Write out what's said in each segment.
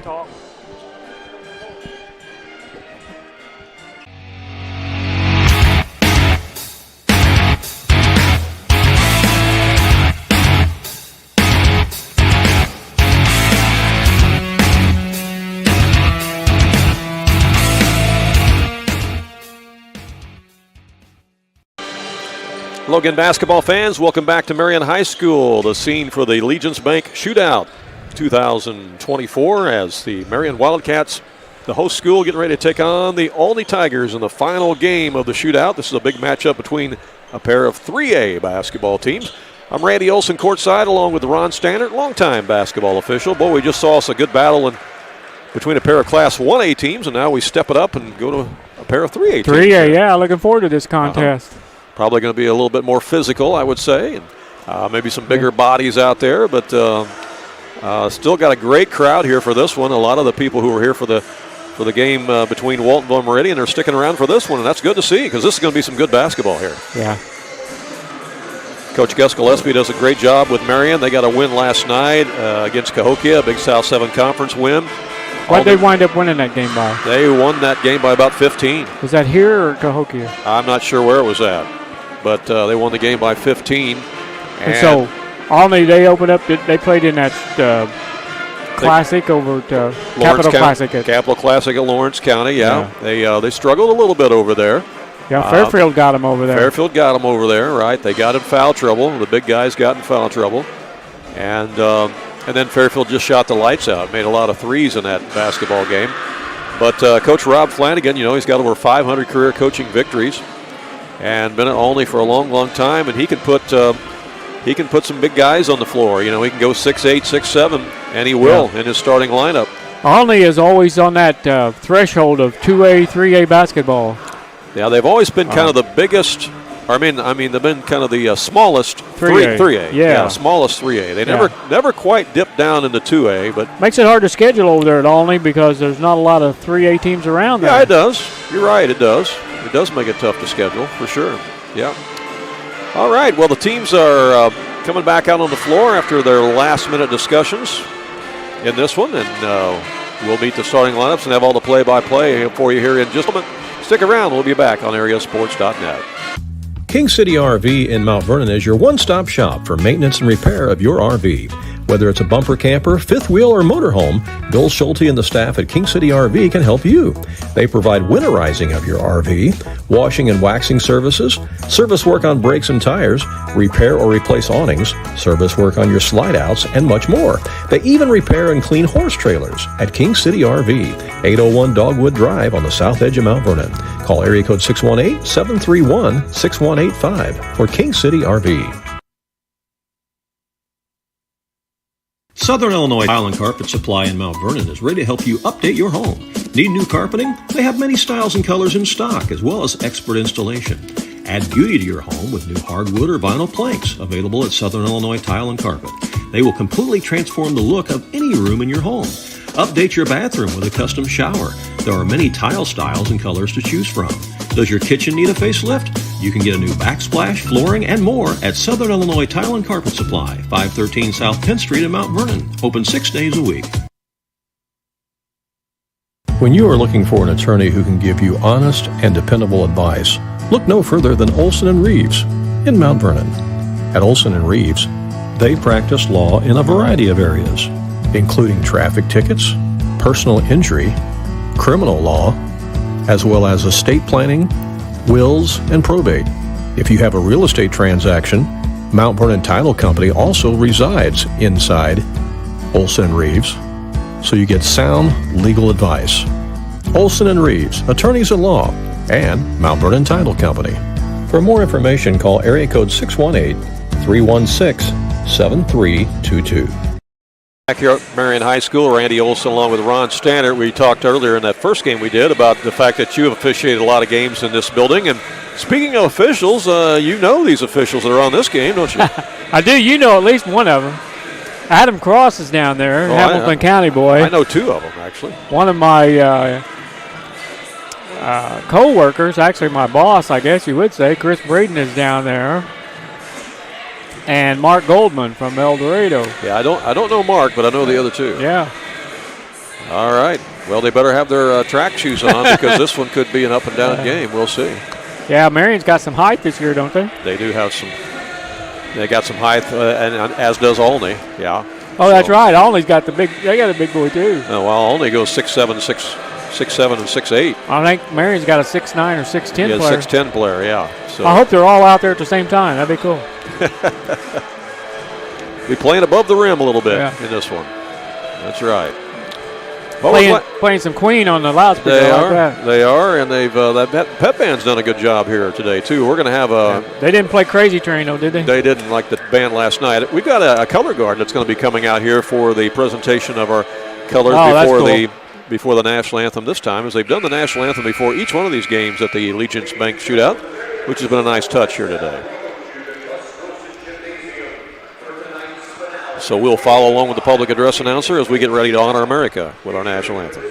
talk. Logan basketball fans, welcome back to Marion High School, the scene for the Legence Bank Shootout 2024 as the Marion Wildcats, the host school, getting ready to take on the Olney Tigers in the final game of the Shootout. This is a big matchup between a pair of 3A basketball teams. I'm Randy Olson courtside along with Ron Stannard, longtime basketball official. Boy, we just saw us a good battle between a pair of Class 1A teams, and now we step it up and go to a pair of 3A teams. 3A, yeah, looking forward to this contest. Probably going to be a little bit more physical, I would say. And, maybe some bigger bodies out there, but still got a great crowd here for this one. A lot of the people who were here for the game between Waltonville and Meridian are sticking around for this one, and that's good to see because this is going to be some good basketball here. Yeah. Coach Gus Gillespie does a great job with Marion. They got a win last night against Cahokia, a big South 7 Conference win. What did they wind up winning that game by? They won that game by about 15. Was that here or Cahokia? I'm not sure where it was at, but they won the game by 15. And so, Olney, they opened up, they played in that Classic over to Capital Classic. Capital Classic at Lawrence County, yeah. They struggled a little bit over there. Yeah, Fairfield got them over there. Fairfield got them over there, right. They got in foul trouble. The big guys got in foul trouble. And then Fairfield just shot the lights out, made a lot of threes in that basketball game. But Coach Rob Flanagan, he's got over 500 career coaching victories and been at Olney for a long, long time, and he can put some big guys on the floor. He can go 6'8", 6'7", and he will in his starting lineup. Olney is always on that threshold of 2A, 3A basketball. Yeah, they've always been kind of the biggest. I mean, they've been kind of the smallest 3A. Yeah, smallest 3A. They never quite dipped down into 2A, but makes it hard to schedule over there at Olney because there's not a lot of 3A teams around there. Yeah, it does. You're right, it does. It does make it tough to schedule for sure. Yeah. All right. Well, the teams are coming back out on the floor after their last-minute discussions in this one, and we'll meet the starting lineups and have all the play-by-play for you here in just a moment. Stick around. We'll be back on AreaSports.net. King City RV in Mount Vernon is your one-stop shop for maintenance and repair of your RV. Whether it's a bumper camper, fifth wheel, or motorhome, Bill Schulte and the staff at King City RV can help you. They provide winterizing of your RV, washing and waxing services, service work on brakes and tires, repair or replace awnings, service work on your slide-outs, and much more. They even repair and clean horse trailers at King City RV, 801 Dogwood Drive on the south edge of Mount Vernon. Call area code 618-731-6185 for King City RV. Southern Illinois Tile and Carpet Supply in Mount Vernon is ready to help you update your home. Need new carpeting? They have many styles and colors in stock, as well as expert installation. Add beauty to your home with new hardwood or vinyl planks available at Southern Illinois Tile and Carpet. They will completely transform the look of any room in your home. Update your bathroom with a custom shower. There are many tile styles and colors to choose from. Does your kitchen need a facelift? You can get a new backsplash, flooring, and more at Southern Illinois Tile and Carpet Supply, 513 South Penn Street in Mount Vernon. Open 6 days a week. When you are looking for an attorney who can give you honest and dependable advice, look no further than Olson & Reeves in Mount Vernon. At Olson & Reeves, they practice law in a variety of areas, including traffic tickets, personal injury, criminal law, as well as estate planning, wills, and probate. If you have a real estate transaction, Mount Vernon Title Company also resides inside Olson & Reeves, so you get sound legal advice. Olson & Reeves, attorneys at law, and Mount Vernon Title Company. For more information, call area code 618-316-7322. Back here at Marion High School, Randy Olson along with Ron Stannard. We talked earlier in that first game we did about the fact that you have officiated a lot of games in this building. And speaking of officials, you know these officials that are on this game, don't you? I do. You know at least one of them. Adam Cross is down there, Hamilton County boy. I know two of them, actually. One of my co-workers, actually my boss, I guess you would say, Chris Braden is down there. And Mark Goldman from El Dorado. Yeah, I don't know Mark, but I know the other two. Yeah. All right. Well, they better have their track shoes on because this one could be an up and down game. We'll see. Yeah, Marion's got some height this year, don't they? They do have some. They got some height, and as does Olney. Yeah. Oh, that's right. Olney's got the big. They got a big boy too. Well, Olney goes 6'7", and 6'8". I think Marion's got a 6'9" or 6'10" Yeah, player. 6'10" player. Yeah. So I hope they're all out there at the same time. That'd be cool. Be playing above the rim a little bit in this one. That's right. Well, playing some Queen on the loudspeaker. They are, and they've that pep band's done a good job here today too. We're going to have a. They didn't play Crazy Train though, did they? They didn't, like the band last night. We've got a color guard that's going to be coming out here for the presentation of our colors before the national anthem this time, as they've done the national anthem before each one of these games at the Allegiance Bank Shootout, which has been a nice touch here today. So we'll follow along with the public address announcer as we get ready to honor America with our national anthem.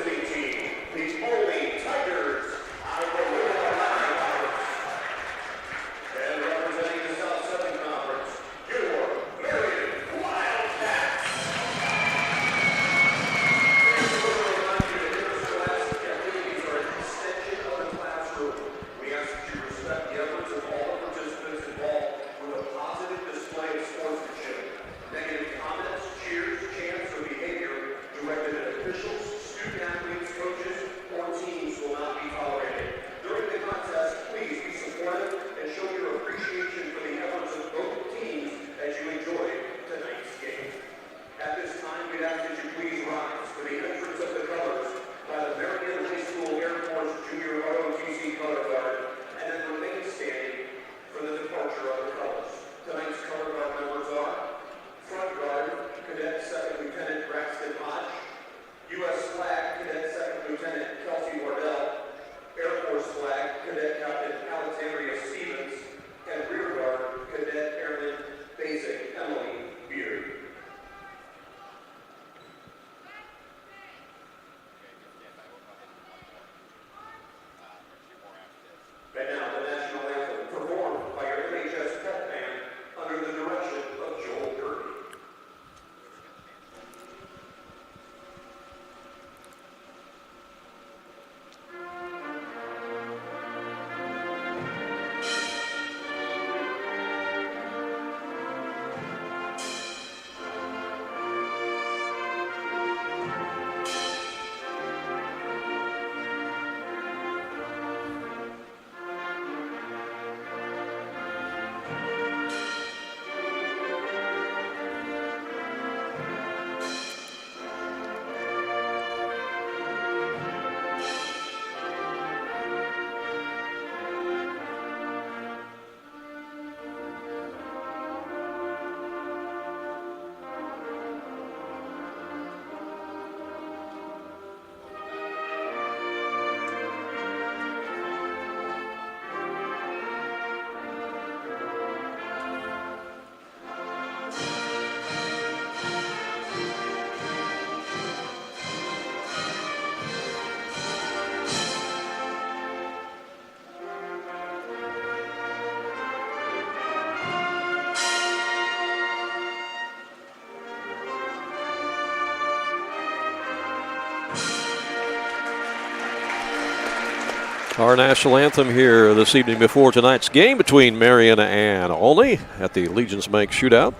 Our national anthem here this evening before tonight's game between Marion and Olney at the Allegiance Bank Shootout.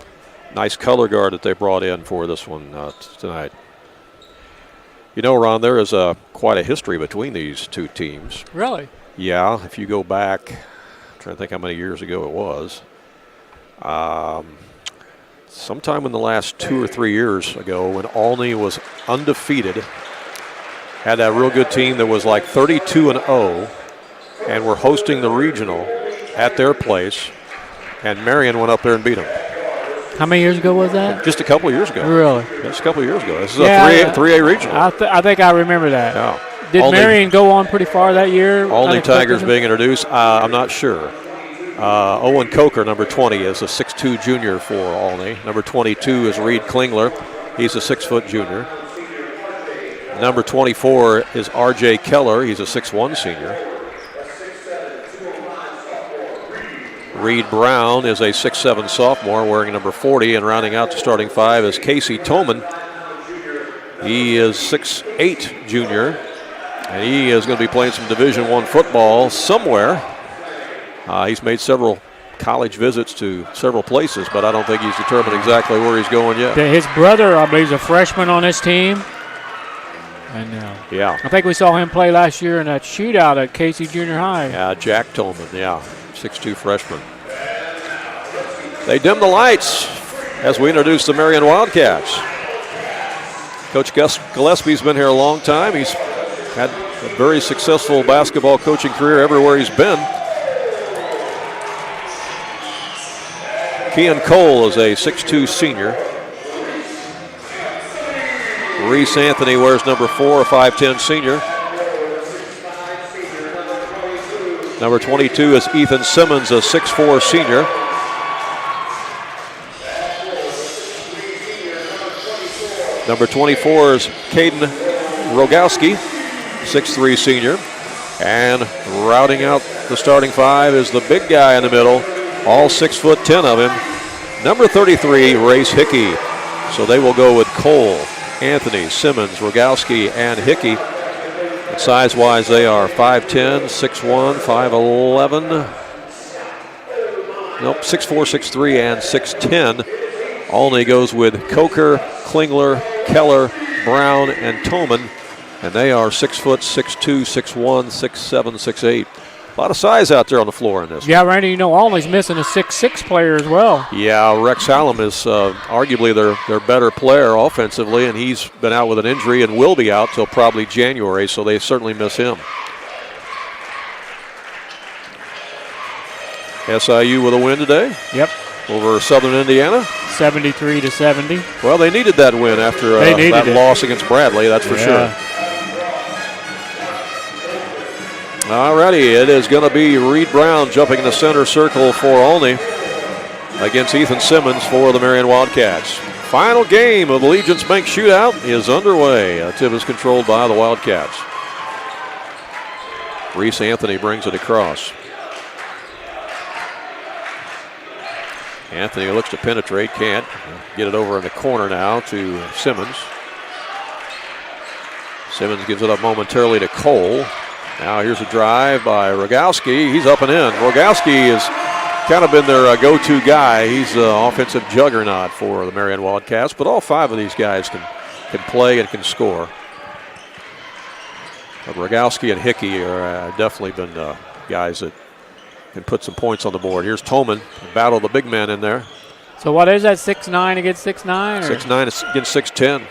Nice color guard that they brought in for this one tonight. You know, Ron, there is quite a history between these two teams. Really? Yeah, if you go back, I'm trying to think how many years ago it was. Sometime in the last 2 or 3 years ago when Olney was undefeated, had that real good team that was like 32-0, and were hosting the regional at their place, and Marion went up there and beat them. How many years ago was that? Just a couple of years ago. Really? Just a couple of years ago. This is a 3A regional. I think I remember that. Yeah. Did Marion go on pretty far that year? Olney Tigers being introduced, I'm not sure. Owen Coker, number 20, is a 6'2 junior for Olney. Number 22 is Reed Klingler. He's a 6-foot junior. Number 24 is R.J. Keller. He's a 6'1 senior. Reed Brown is a 6'7 sophomore wearing number 40, and rounding out the starting five is Casey Toman. He is 6'8", junior, and he is going to be playing some Division I football somewhere. He's made several college visits to several places, but I don't think he's determined exactly where he's going yet. His brother, I believe, is a freshman on this team. And yeah, I think we saw him play last year in that shootout at Casey Junior High. Yeah, Jack Tolman, 6'2" freshman. They dim the lights as we introduce the Marion Wildcats. Coach Gus Gillespie's been here a long time. He's had a very successful basketball coaching career everywhere he's been. Kean Cole is a 6'2" senior. Reese Anthony wears number 4, a 5'10" senior. Number 22 is Ethan Simmons, a 6'4" senior. Number 24 is Caden Rogowski, 6'3" senior. And rounding out the starting five is the big guy in the middle, all 6'10" of him, number 33, Race Hickey. So they will go with Cole, Anthony, Simmons, Rogowski, and Hickey. And size-wise, they are 5'10", 6'1", 5'11". Nope, 6'4", 6'3", and 6'10". Olney goes with Coker, Klingler, Keller, Brown, and Toman. And they are 6 foot, 6'2", 6'1", 6'7", 6'8". A lot of size out there on the floor in this. Yeah, Randy, you know Olney's missing a 6'6" player as well. Yeah, Rex Hallam is arguably their better player offensively, and he's been out with an injury and will be out till probably January, so they certainly miss him. SIU with a win today. Yep. Over Southern Indiana. 73-70. Well, they needed that win after that loss against Bradley, that's for sure. All righty, it is going to be Reed Brown jumping in the center circle for Olney against Ethan Simmons for the Marion Wildcats. Final game of the Legence Bank Shootout is underway. Tip is controlled by the Wildcats. Reese Anthony brings it across. Anthony looks to penetrate, can't. Get it over in the corner now to Simmons. Simmons gives it up momentarily to Cole. Now here's a drive by Rogowski. He's up and in. Rogowski has kind of been their go-to guy. He's the offensive juggernaut for the Marion Wildcats, but all five of these guys can play and can score. But Rogowski and Hickey are definitely been guys that can put some points on the board. Here's Toman, battle the big man in there. So what is that, 6'9" against 6'9"? 6'9" against 6'10".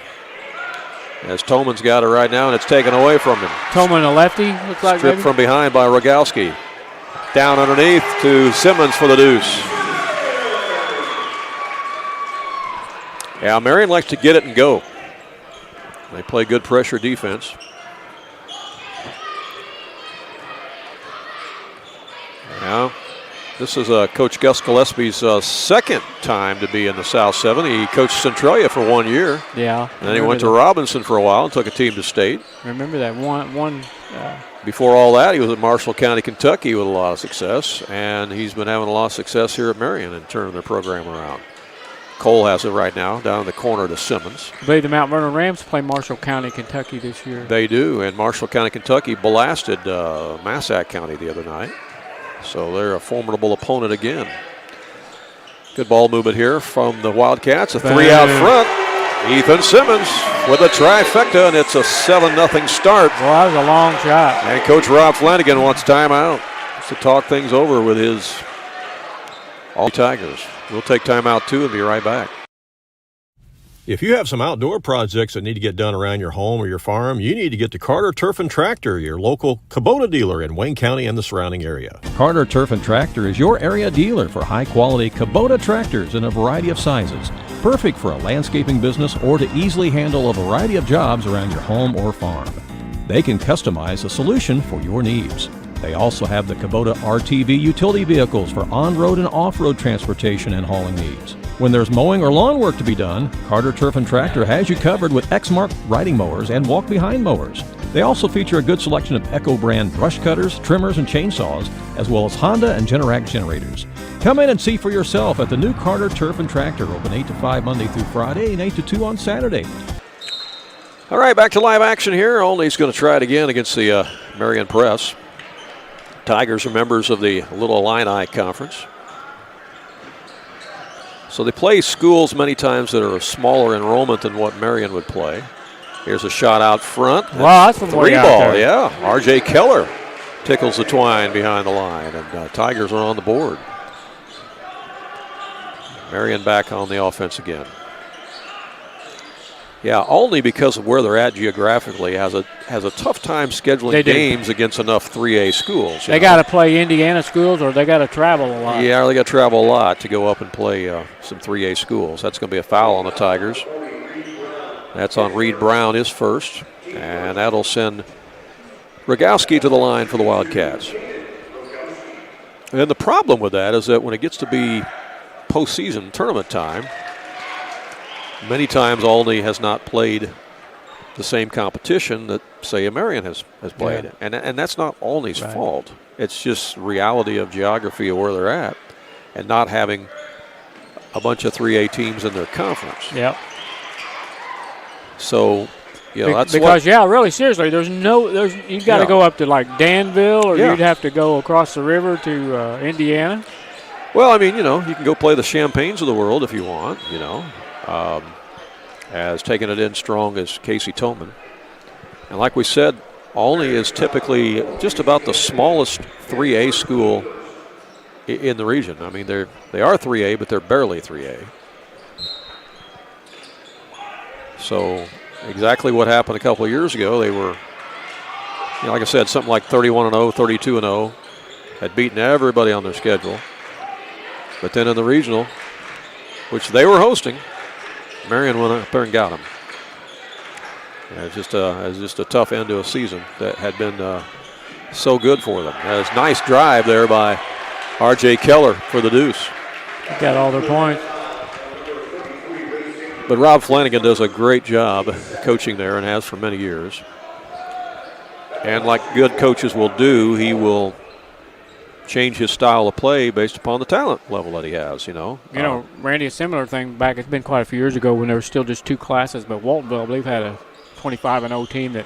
As Toman's got it right now, and it's taken away from him. Toman, a lefty, looks like. Stripped from behind by Rogowski. Down underneath to Simmons for the deuce. Yeah, Marion likes to get it and go. They play good pressure defense. Now, this is Coach Gus Gillespie's second time to be in the South 7. He coached Centralia for 1 year. Yeah. And then he went to Robinson for a while and took a team to state. Remember that one. Before all that, he was at Marshall County, Kentucky with a lot of success. And he's been having a lot of success here at Marion in turning their program around. Cole has it right now down in the corner to Simmons. I believe the Mount Vernon Rams play Marshall County, Kentucky this year. They do. And Marshall County, Kentucky blasted Massac County the other night. So they're a formidable opponent again. Good ball movement here from the Wildcats. A three out front. Ethan Simmons with a trifecta, and it's a 7-0 start. Well, that was a long shot. And Coach Rob Flanagan wants timeout just to talk things over with his all Tigers. We'll take timeout too and be right back. If you have some outdoor projects that need to get done around your home or your farm, you need to get to Carter Turf and Tractor, your local Kubota dealer in Wayne County and the surrounding area. Carter Turf and Tractor is your area dealer for high-quality Kubota tractors in a variety of sizes, perfect for a landscaping business or to easily handle a variety of jobs around your home or farm. They can customize a solution for your needs. They also have the Kubota RTV utility vehicles for on-road and off-road transportation and hauling needs. When there's mowing or lawn work to be done, Carter Turf and Tractor has you covered with Exmark riding mowers and walk-behind mowers. They also feature a good selection of Echo brand brush cutters, trimmers, and chainsaws, as well as Honda and Generac generators. Come in and see for yourself at the new Carter Turf and Tractor, open 8 to 5 Monday through Friday and 8 to 2 on Saturday. All right, back to live action here. Olney's going to try it again against the Marion Press. Tigers are members of the Little Illini Conference. So they play schools many times that are a smaller enrollment than what Marion would play. Here's a shot out front. Wow, that's from three way out ball, there. yeah. R.J. Keller tickles the twine behind the line, and Tigers are on the board. Marion back on the offense again. Yeah, Olney, because of where they're at geographically, has a tough time scheduling games against enough 3A schools. They got to play Indiana schools, or they got to travel a lot. Yeah, they got to travel a lot to go up and play some 3A schools. That's going to be a foul on the Tigers. That's on Reed Brown, his first, and that'll send Rogowski to the line for the Wildcats. And the problem with that is that when it gets to be postseason tournament time, many times Olney has not played the same competition that, say, Marion has played. Yeah. And that's not Olney's fault. It's just reality of geography of where they're at and not having a bunch of 3A teams in their conference. Yep. So, you know, that's because really seriously, you've got to go up to like Danville, or you'd have to go across the river to Indiana. Well, I mean, you know, you can go play the Champagnes of the world if you want, you know. As taking it in strong as Casey Tolman. And like we said, Olney is typically just about the smallest 3A school in the region. I mean, they are 3A, but they're barely 3A. So exactly what happened a couple of years ago, they were, you know, like I said, something like 31-0, 32-0, had beaten everybody on their schedule. But then in the regional, which they were hosting, Marion went up there and got them. Yeah, it was just a tough end to a season that had been so good for them. It was a nice drive there by R.J. Keller for the deuce. Got all their points. But Rob Flanagan does a great job coaching there and has for many years. And like good coaches will do, he will change his style of play based upon the talent level that he has, you know. You know, Randy, a similar thing back, it's been quite a few years ago when there were still just two classes, but Waltonville, I believe, had a 25-0 team that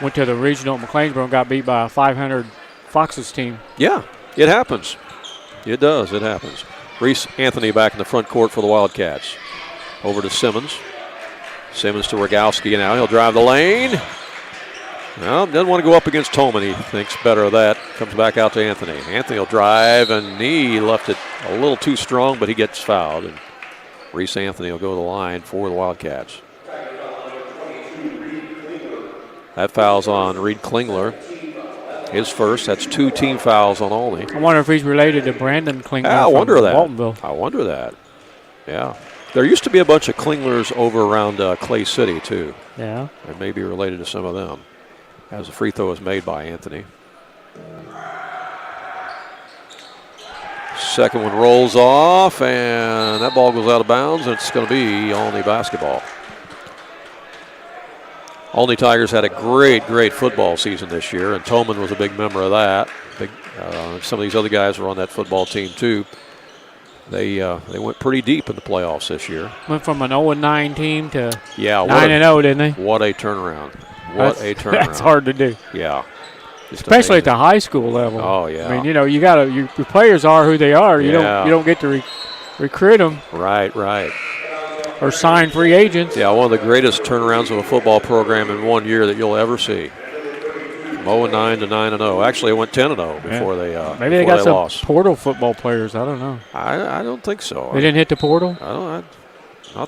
went to the regional at McLeansboro and got beat by a 500 Foxes team. Yeah, it happens. It does. It happens. Reese Anthony back in the front court for the Wildcats. Over to Simmons. Simmons to Rogowski now. He'll drive the lane. Well, doesn't want to go up against Tolman. He thinks better of that. Comes back out to Anthony. Anthony will drive, and he left it a little too strong, but he gets fouled. And Reese Anthony will go to the line for the Wildcats. That foul's on Reed Klingler. His first. That's 2 team fouls on Olney. I wonder if he's related to Brandon Klingler. I wonder that. Waltonville. I wonder that. Yeah. There used to be a bunch of Klinglers over around Clay City, too. Yeah. And maybe related to some of them. As a free throw is made by Anthony. Second one rolls off, and that ball goes out of bounds, and it's going to be Olney basketball. Olney Tigers had a great football season this year, and Tolman was a big member of that. Some of these other guys were on that football team, too. They went pretty deep in the playoffs this year. Went from an 0-9 team to 9-0, didn't they? What a turnaround. What a turnaround. That's hard to do. Yeah. Especially at the high school level. Oh, yeah. I mean, you know, your players are who they are. You don't get to recruit them. Right. Or sign free agents. Yeah, one of the greatest turnarounds of a football program in 1 year that you'll ever see. From 0-9 to 9-0. Actually, it went 10-0 before they lost. Maybe they got some portal football players. I don't know. I don't think so. They didn't hit the portal? Not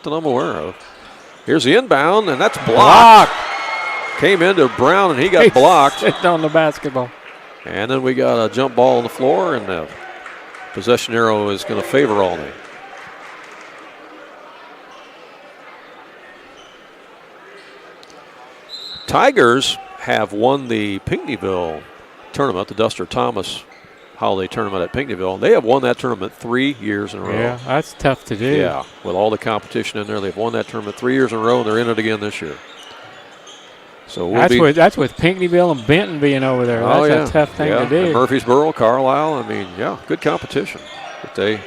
that I'm aware of. Here's the inbound, and that's blocked. Came into Brown, and he got blocked. Sit on the basketball. And then we got a jump ball on the floor, and the possession arrow is going to favor Olney. Tigers have won the Pinckneyville tournament, the Duster Thomas Holiday Tournament at Pinckneyville. They have won that tournament 3 years in a row. Yeah, that's tough to do. Yeah, with all the competition in there, they've won that tournament 3 years in a row, and they're in it again this year. So that's with Pinckneyville and Benton being over there. That's a tough thing to do. And Murfreesboro, Carlisle, I mean, good competition. But they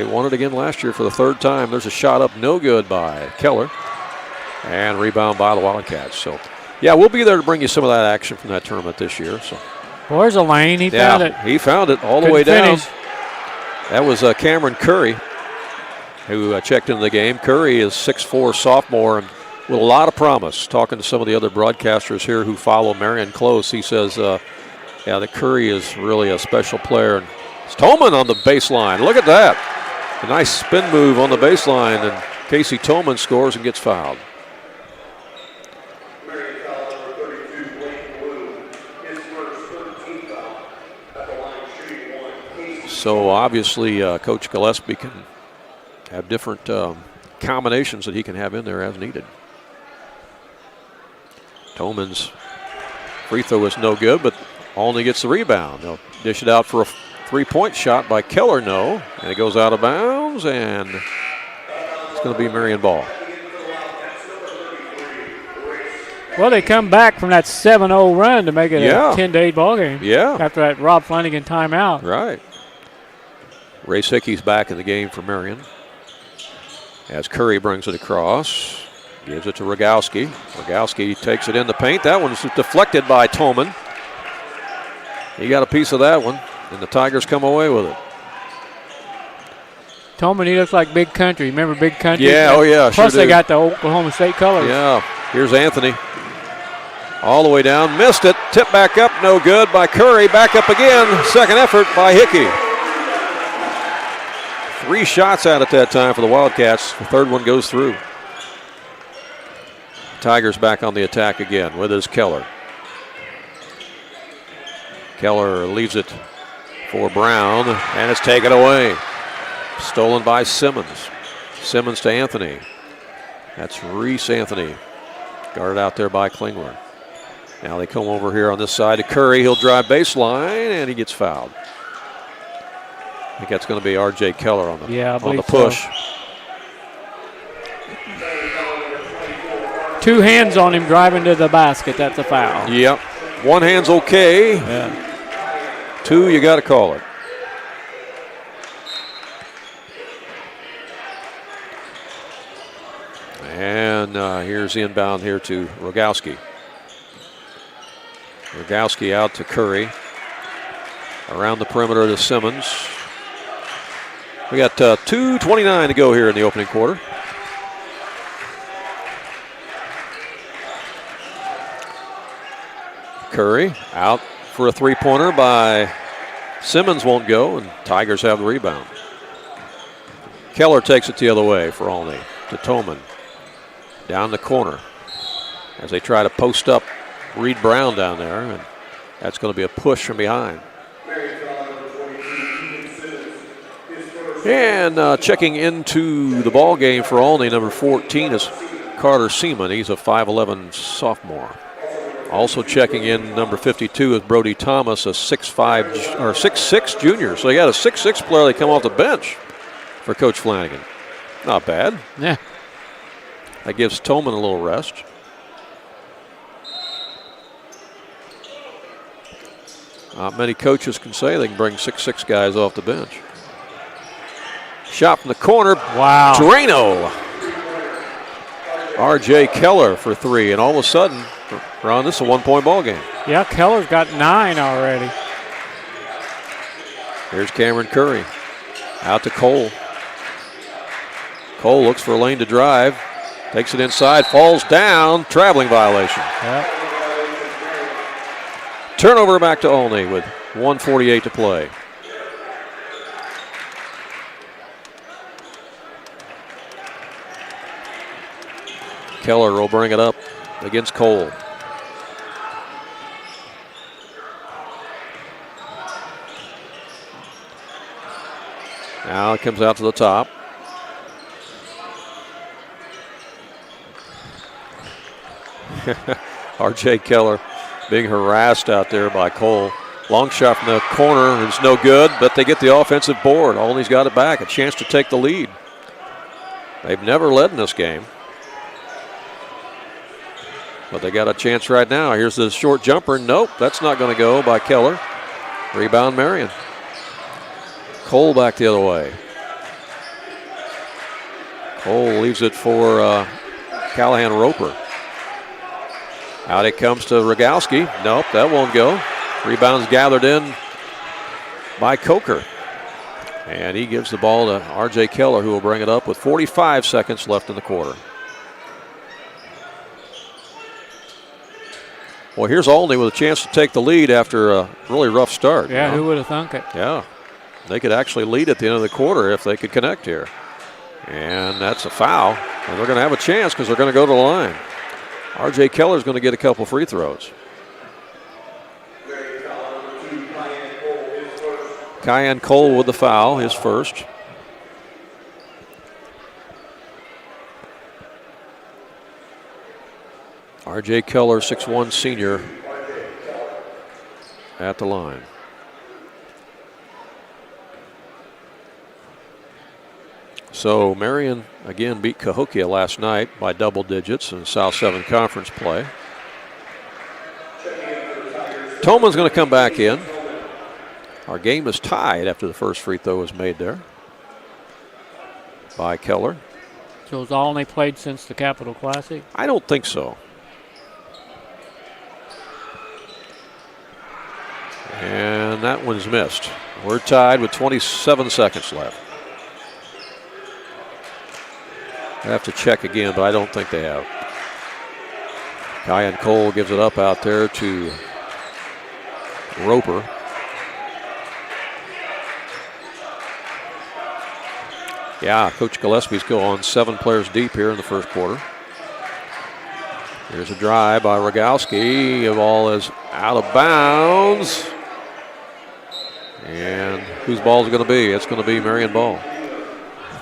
won it again last year for the third time. There's a shot up, no good by Keller. And rebound by the Wildcats. So, yeah, we'll be there to bring you some of that action from that tournament this year. So, well, there's a lane. He found it. He found it all the way down. That was Cameron Curry who checked into the game. Curry is 6'4", sophomore, and with a lot of promise. Talking to some of the other broadcasters here who follow Marion close, he says, that Curry is really a special player. And it's Tolman on the baseline. Look at that. A nice spin move on the baseline, and Casey Tolman scores and gets fouled. So obviously Coach Gillespie can have different combinations that he can have in there as needed. Tolman's free throw is no good, but Olney gets the rebound. They'll dish it out for a three-point shot by Keller, no. And it goes out of bounds, and it's going to be Marion ball. Well, they come back from that 7-0 run to make it a 10-8 ball game. Yeah. After that Rob Flanagan timeout. Right. Ray Hickey's back in the game for Marion. As Curry brings it across, gives it to Rogowski. Rogowski takes it in the paint. That one's deflected by Tolman. He got a piece of that one, and the Tigers come away with it. Tolman, he looks like Big Country. Remember Big Country? Yeah, oh yeah, Plus they got the Oklahoma State colors. Yeah, here's Anthony. All the way down, missed it. Tip back up, no good by Curry. Back up again, second effort by Hickey. 3 shots out at that time for the Wildcats. The third one goes through. Tigers back on the attack again with his Keller. Keller leaves it for Brown, and it's taken away. Stolen by Simmons. Simmons to Anthony. That's Reese Anthony. Guarded out there by Klingler. Now they come over here on this side to Curry. He'll drive baseline, and he gets fouled. I think that's going to be R.J. Keller on the push. So. 2 hands on him driving to the basket. That's a foul. Yep. 1 hand's okay. Yeah. 2, you got to call it. And here's the inbound here to Rogowski. Rogowski out to Curry. Around the perimeter to Simmons. We got 2:29 to go here in the opening quarter. Curry out for a three-pointer by Simmons, won't go, and Tigers have the rebound. Keller takes it the other way for Olney to Tolman. Down the corner as they try to post up Reed Brown down there, and that's going to be a push from behind. And checking into the ball game for Olney, number 14 is Carter Seaman. He's a 5'11 sophomore. Also checking in, number 52 is Brody Thomas, a 6'6 junior. So you got a 6'6 player that come off the bench for Coach Flanagan. Not bad. Yeah. That gives Tolman a little rest. Not many coaches can say they can bring 6'6 guys off the bench. Shot from the corner. Wow. Drano. R.J. Keller for 3, and all of a sudden, Ron, this is a 1-point ball game. Yeah, Keller's got 9 already. Here's Cameron Curry. Out to Cole. Cole looks for a lane to drive. Takes it inside, falls down, traveling violation. Yep. Turnover back to Olney with 1:48 to play. Keller will bring it up against Cole. Now it comes out to the top. R.J. Keller being harassed out there by Cole. Long shot from the corner is no good, but they get the offensive board. Olney's got it back, a chance to take the lead. They've never led in this game, but they got a chance right now. Here's the short jumper. Nope, that's not going to go by Keller. Rebound Marion. Cole back the other way. Cole leaves it for Callahan Roper. Out it comes to Rogowski. Nope, that won't go. Rebounds gathered in by Coker. And he gives the ball to R.J. Keller, who will bring it up with 45 seconds left in the quarter. Well, here's Olney with a chance to take the lead after a really rough start. Yeah, who would have thunk it? Yeah. They could actually lead at the end of the quarter if they could connect here. And that's a foul. And they're going to have a chance because they're going to go to the line. R.J. Keller's going to get a couple free throws. Kyan Cole with the foul, his first. R.J. Keller, 6'1" senior, at the line. So Marion again beat Cahokia last night by double digits in South 7 conference play. Tolman's going to come back in. Our game is tied after the first free throw was made there by Keller. So has Olney played since the Capital Classic? I don't think so. And that one's missed. We're tied with 27 seconds left. I have to check again, but I don't think they have. Kyan Cole gives it up out there to Roper. Yeah, Coach Gillespie's going 7 players deep here in the first quarter. Here's a drive by Rogowski. The ball is out of bounds. And whose ball is it going to be? It's going to be Marion ball.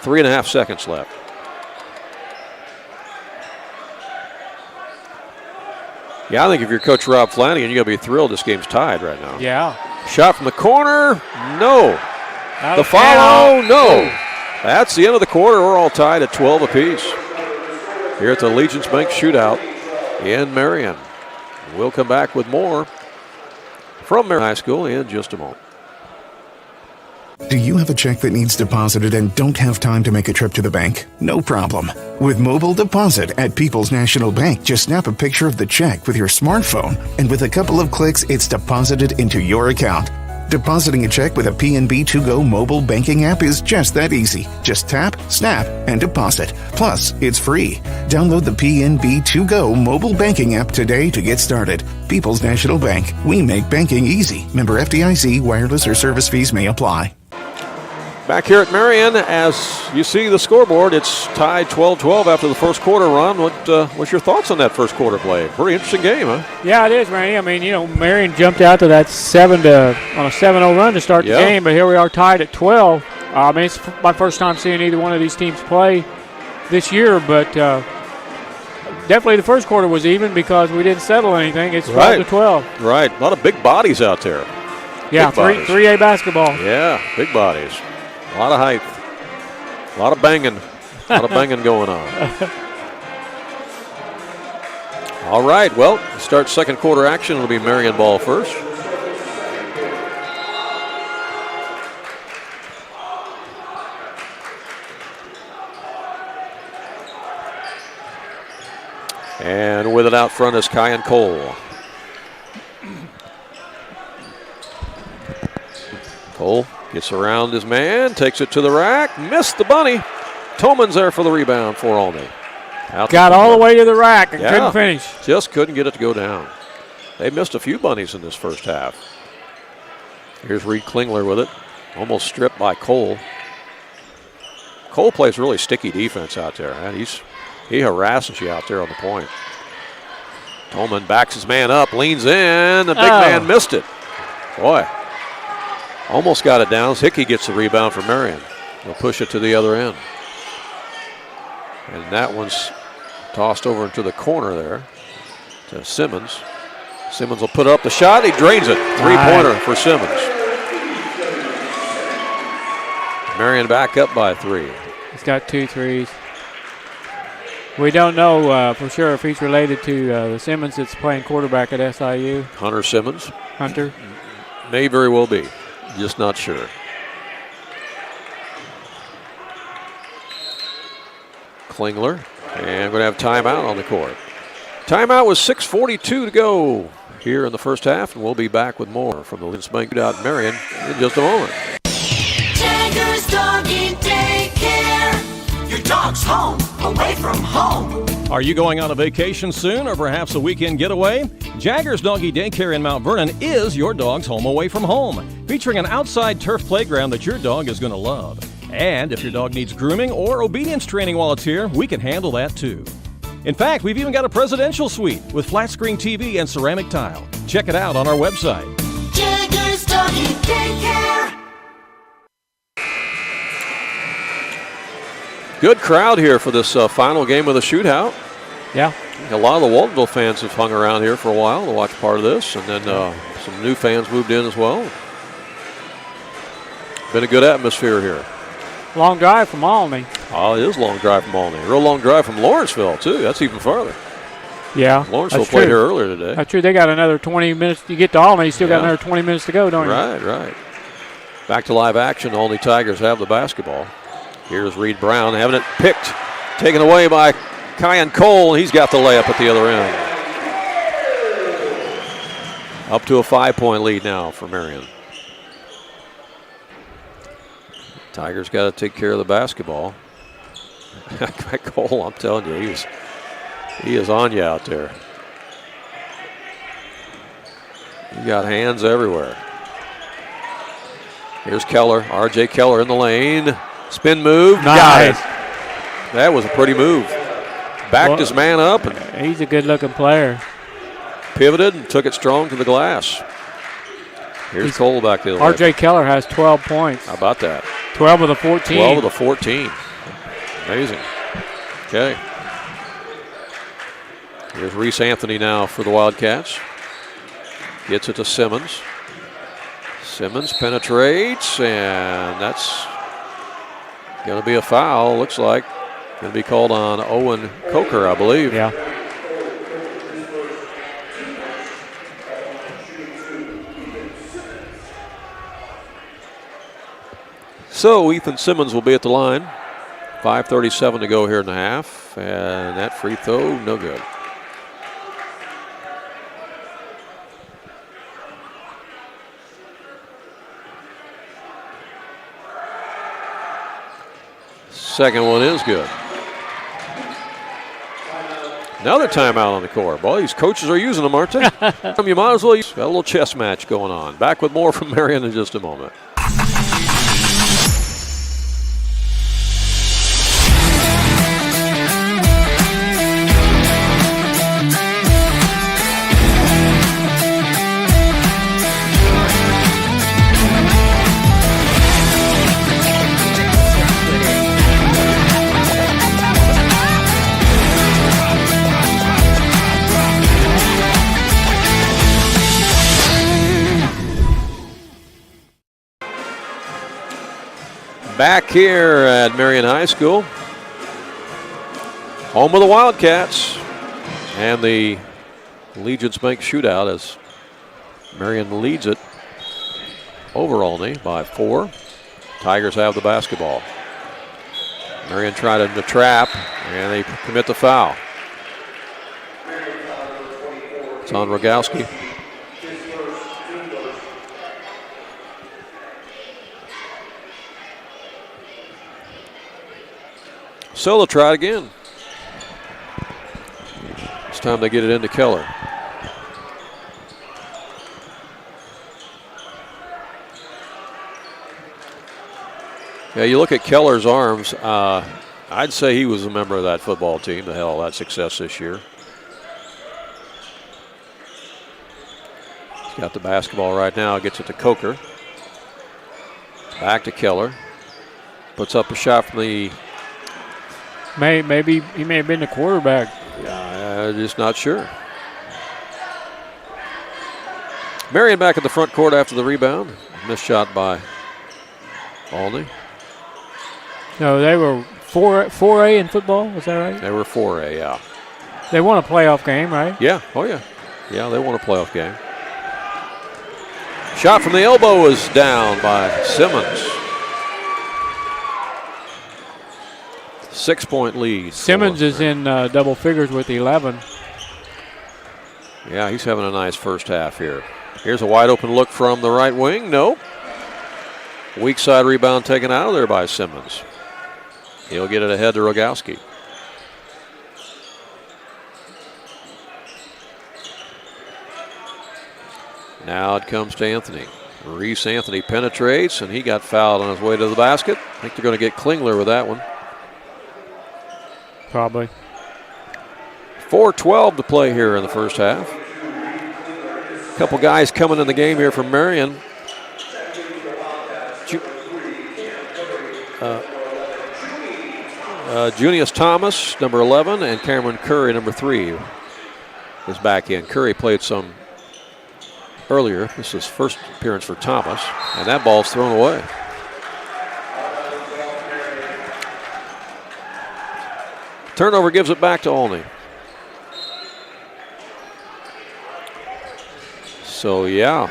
3.5 seconds left. Yeah, I think if you're Coach Rob Flanagan, you're going to be thrilled this game's tied right now. Yeah. Shot from the corner. No. Out the follow. No. That's the end of the quarter. We're all tied at 12 apiece here at the Allegiance Bank Shootout in Marion. We'll come back with more from Marion High School in just a moment. Do you have a check that needs deposited and don't have time to make a trip to the bank? No problem. With Mobile Deposit at People's National Bank, just snap a picture of the check with your smartphone, and with a couple of clicks, it's deposited into your account. Depositing a check with a PNB 2Go mobile banking app is just that easy. Just tap, snap, and deposit. Plus, it's free. Download the PNB 2Go mobile banking app today to get started. People's National Bank. We make banking easy. Member FDIC. Wireless or service fees may apply. Back here at Marion, as you see the scoreboard, it's tied 12-12 after the first quarter run. What's your thoughts on that first quarter play? Pretty interesting game, huh? Yeah, it is, Randy. I mean, Marion jumped out to that on a 7-0 run to start the game, but here we are tied at 12. I mean, it's my first time seeing either one of these teams play this year, but definitely the first quarter was even because we didn't settle anything. It's 12-12. Right. A lot of big bodies out there. Yeah, 3A basketball. Yeah, big bodies. A lot of height. A lot of banging. A lot of banging going on. All right, well, start second quarter action. It'll be Marion ball first. And with it out front is Kyan Cole. Cole gets around his man, takes it to the rack, missed the bunny. Tolman's there for the rebound for Olney. Got all the way to the rack and couldn't finish. Just couldn't get it to go down. They missed a few bunnies in this first half. Here's Reed Klingler with it. Almost stripped by Cole. Cole plays really sticky defense out there. Man. He harasses you out there on the point. Tolman backs his man up, leans in. The big man missed it. Boy. Almost got it down. Hickey gets the rebound for Marion. They'll push it to the other end. And that one's tossed over into the corner there to Simmons. Simmons will put up the shot. He drains it. Three-pointer for Simmons. Marion back up by 3. He's got 2 threes. We don't know for sure if he's related to the Simmons that's playing quarterback at SIU. Hunter Simmons. Hunter. May very well be. Just not sure. Klingler And we're going to have timeout on the court. Timeout with 6:42 to go here in the first half, and we'll be back with more from the Legends Bank Shootout in Marion in just a moment. Tigers Doggy Daycare. Your dog's home, away from home. Are you going on a vacation soon or perhaps a weekend getaway? Jaggers Doggy Daycare in Mount Vernon is your dog's home away from home, featuring an outside turf playground that your dog is going to love. And if your dog needs grooming or obedience training while it's here, we can handle that too. In fact, we've even got a presidential suite with flat screen TV and ceramic tile. Check it out on our website. Jaggers Doggy Daycare. Good crowd here for this final game of the shootout. Yeah. A lot of the Waltonville fans have hung around here for a while to watch part of this, and then some new fans moved in as well. Been a good atmosphere here. Long drive from Olney. Oh, it is a long drive from Olney. Real long drive from Lawrenceville, too. That's even farther. Yeah. Lawrenceville played here earlier today. That's true. They got another 20 minutes. You get to Olney, you still got another 20 minutes to go, don't you? Right. Back to live action. Olney Tigers have the basketball. Here's Reed Brown having it picked, taken away by Kyan Cole, and he's got the layup at the other end. Up to a 5-point lead now for Marion. Tigers got to take care of the basketball. Cole, I'm telling you, he is on you out there. He got hands everywhere. Here's Keller, R.J. Keller in the lane. Spin move, nice. Got it. That was a pretty move. Backed his man up. And he's a good-looking player. Pivoted and took it strong to the glass. Here's Cole back the other way. R.J. Keller has 12 points. How about that? 12 of the 14. 12 of the 14. Amazing. Okay. Here's Reese Anthony now for the Wildcats. Gets it to Simmons. Simmons penetrates, and that's going to be a foul, looks like. Going to be called on Owen Coker, I believe. Yeah. So Ethan Simmons will be at the line. 5:37 to go here in the half, and that free throw, no good. Second one is good. Another timeout on the court. Boy, these coaches are using them, aren't they? You might as well use. Got a little chess match going on. Back with more from Marion in just a moment. Back here at Marion High School, home of the Wildcats, and the Legends Bank Shootout as Marion leads it over Olney by 4. Tigers have the basketball. Marion tried to trap, and they commit the foul. It's on Rogowski. So they'll try it again. This time they get it into Keller. Yeah, you look at Keller's arms. I'd say he was a member of that football team. The hell, that success this year. He's got the basketball right now. Gets it to Coker. Back to Keller. Puts up a shot from the. Maybe he may have been the quarterback. Just not sure. Marion back at the front court after the rebound. Missed shot by Olney. No, they were 4A in football. Is that right? They were 4A, yeah. They won a playoff game, right? Yeah. Oh, yeah. Yeah, they won a playoff game. Shot from the elbow is down by Simmons. 6-point lead. Simmons is in double figures with 11. Yeah, he's having a nice first half here. Here's a wide open look from the right wing. Nope. Weak side rebound taken out of there by Simmons. He'll get it ahead to Rogowski. Now it comes to Anthony. Reese Anthony penetrates, and he got fouled on his way to the basket. I think they're going to get Klingler with that one. Probably. 4:12 to play here in the first half. A couple guys coming in the game here from Marion. Junius Thomas, number 11, and Cameron Curry, number 3, is back in. Curry played some earlier. This is his first appearance for Thomas, and that ball's thrown away. Turnover gives it back to Olney. So, yeah,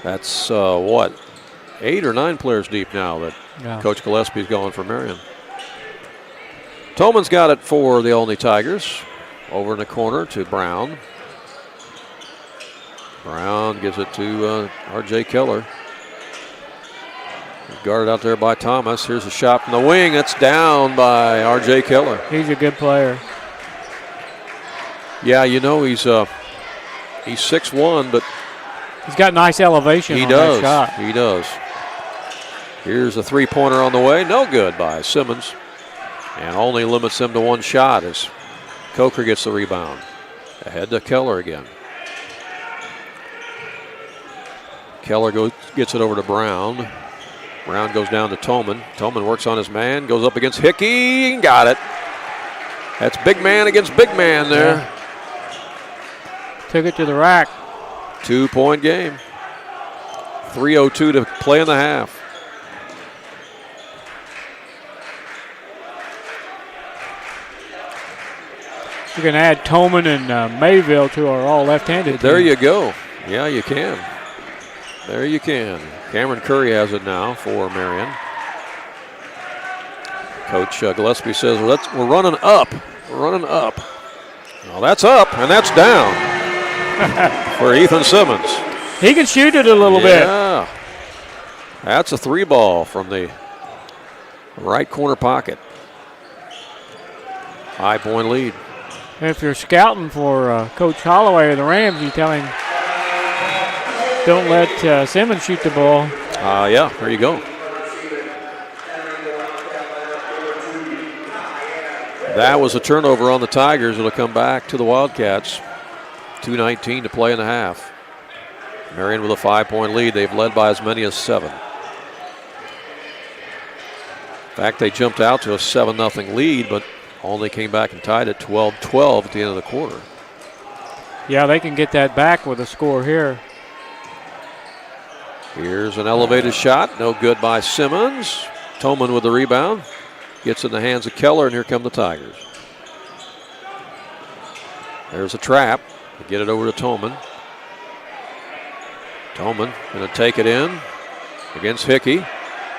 that's what, 8 or 9 players deep now that Coach Gillespie's going for Marion. Tolman's got it for the Olney Tigers. Over in the corner to Brown. Brown gives it to R.J. Keller. Guarded out there by Thomas. Here's a shot from the wing. It's down by R.J. Keller. He's a good player. Yeah, you know, he's 6'1", but he's got nice elevation on that shot. He does. Here's a three-pointer on the way. No good by Simmons. And only limits him to one shot as Coker gets the rebound. Ahead to Keller again. Keller gets it over to Brown. Brown goes down to Tolman. Tolman works on his man, goes up against Hickey, and got it. That's big man against big man there. Yeah. Took it to the rack. 2-point game. 3:02 to play in the half. You can add Tolman and Mayville to our all left-handed There team. you go. Yeah, you can. There you can. Cameron Curry has it now for Marion. Coach Gillespie says, we're running up. We're running up. Well, that's up, and that's down for Ethan Simmons. He can shoot it a little bit. Yeah. That's a 3-ball from the right corner pocket. 5-point lead. If you're scouting for Coach Holloway of the Rams, you tell him, don't let Simmons shoot the ball. Yeah, there you go. That was a turnover on the Tigers. It'll come back to the Wildcats. 2:19 to play in the half. Marion with a 5-point lead. They've led by as many as 7. In fact, they jumped out to a 7-0 lead, but only came back and tied at 12-12 at the end of the quarter. Yeah, they can get that back with a score here. Here's an elevated shot. No good by Simmons. Tolman with the rebound. Gets in the hands of Keller, and here come the Tigers. There's a trap. They get it over to Tolman. Tolman going to take it in against Hickey.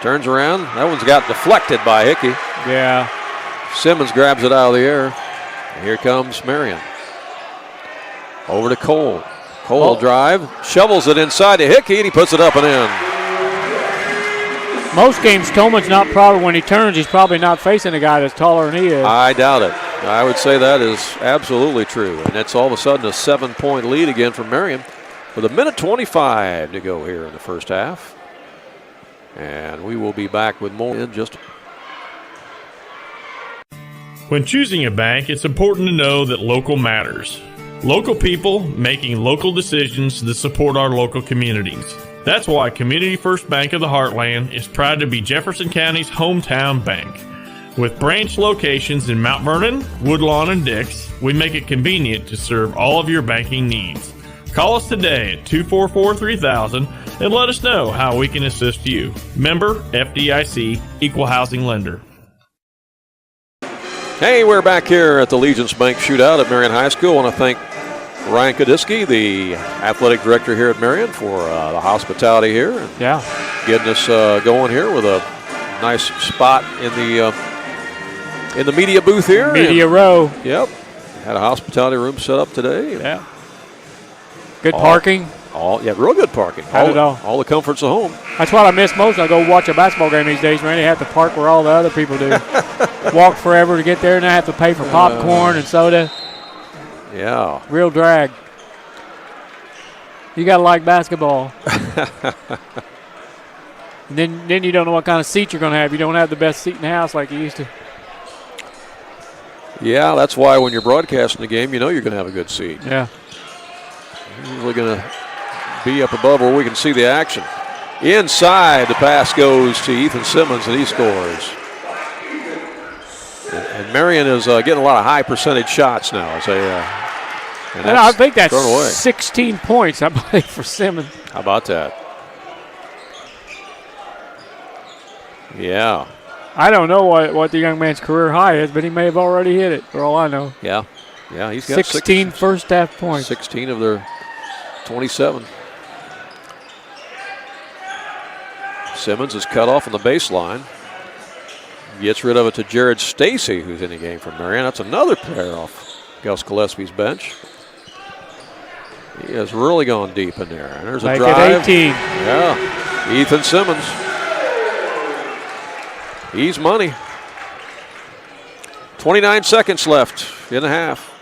Turns around. That one's got deflected by Hickey. Yeah. Simmons grabs it out of the air. And here comes Marion. Over to Cole. Cole drive. Shovels it inside to Hickey, and he puts it up and in. Most games, Tolman's not probably, when he turns, he's probably not facing a guy that's taller than he is. I doubt it. I would say that is absolutely true. And it's all of a sudden a 7-point lead again for Marion with 1:25 to go here in the first half. And we will be back with more in just. When choosing a bank, it's important to know that local matters. Local people making local decisions that support our local communities. That's why Community First Bank of the Heartland is proud to be Jefferson County's hometown bank. With branch locations in Mount Vernon, Woodlawn, and Dix, we make it convenient to serve all of your banking needs. Call us today at 244-3000 and let us know how we can assist you. Member FDIC, Equal Housing Lender. Hey, we're back here at the Legence Bank Shootout at Marion High School. I want to thank Ryan Kadiski, the athletic director here at Marion, for the hospitality here. And getting us going here with a Nice spot in the media booth here. Media row. Yep. Had a hospitality room set up today. Yeah. Good parking. Real good parking. All the comforts of home. That's what I miss most. I go watch a basketball game these days, man. They have to park where all the other people do. Walk forever to get there, and I have to pay for popcorn and soda. Yeah. Real drag. You got to like basketball. And then you don't know what kind of seat you're going to have. You don't have the best seat in the house like you used to. Yeah, that's why when you're broadcasting the game, you know you're going to have a good seat. Yeah. You're usually going to be up above where we can see the action. Inside, the pass goes to Ethan Simmons, and he scores. And Marion is getting a lot of high percentage shots now. And I think that's 16 points, I believe, for Simmons. How about that? Yeah. I don't know what the young man's career high is, but he may have already hit it, for all I know. Yeah. Yeah, he's got 16 first half points. 16 of their 27. Simmons is cut off on the baseline. Gets rid of it to Jared Stacy, who's in the game for Marion. That's another player off Gus Gillespie's bench. He has really gone deep in there. And there's a drive. At 18. Yeah. Ethan Simmons. He's money. 29 seconds left in the half.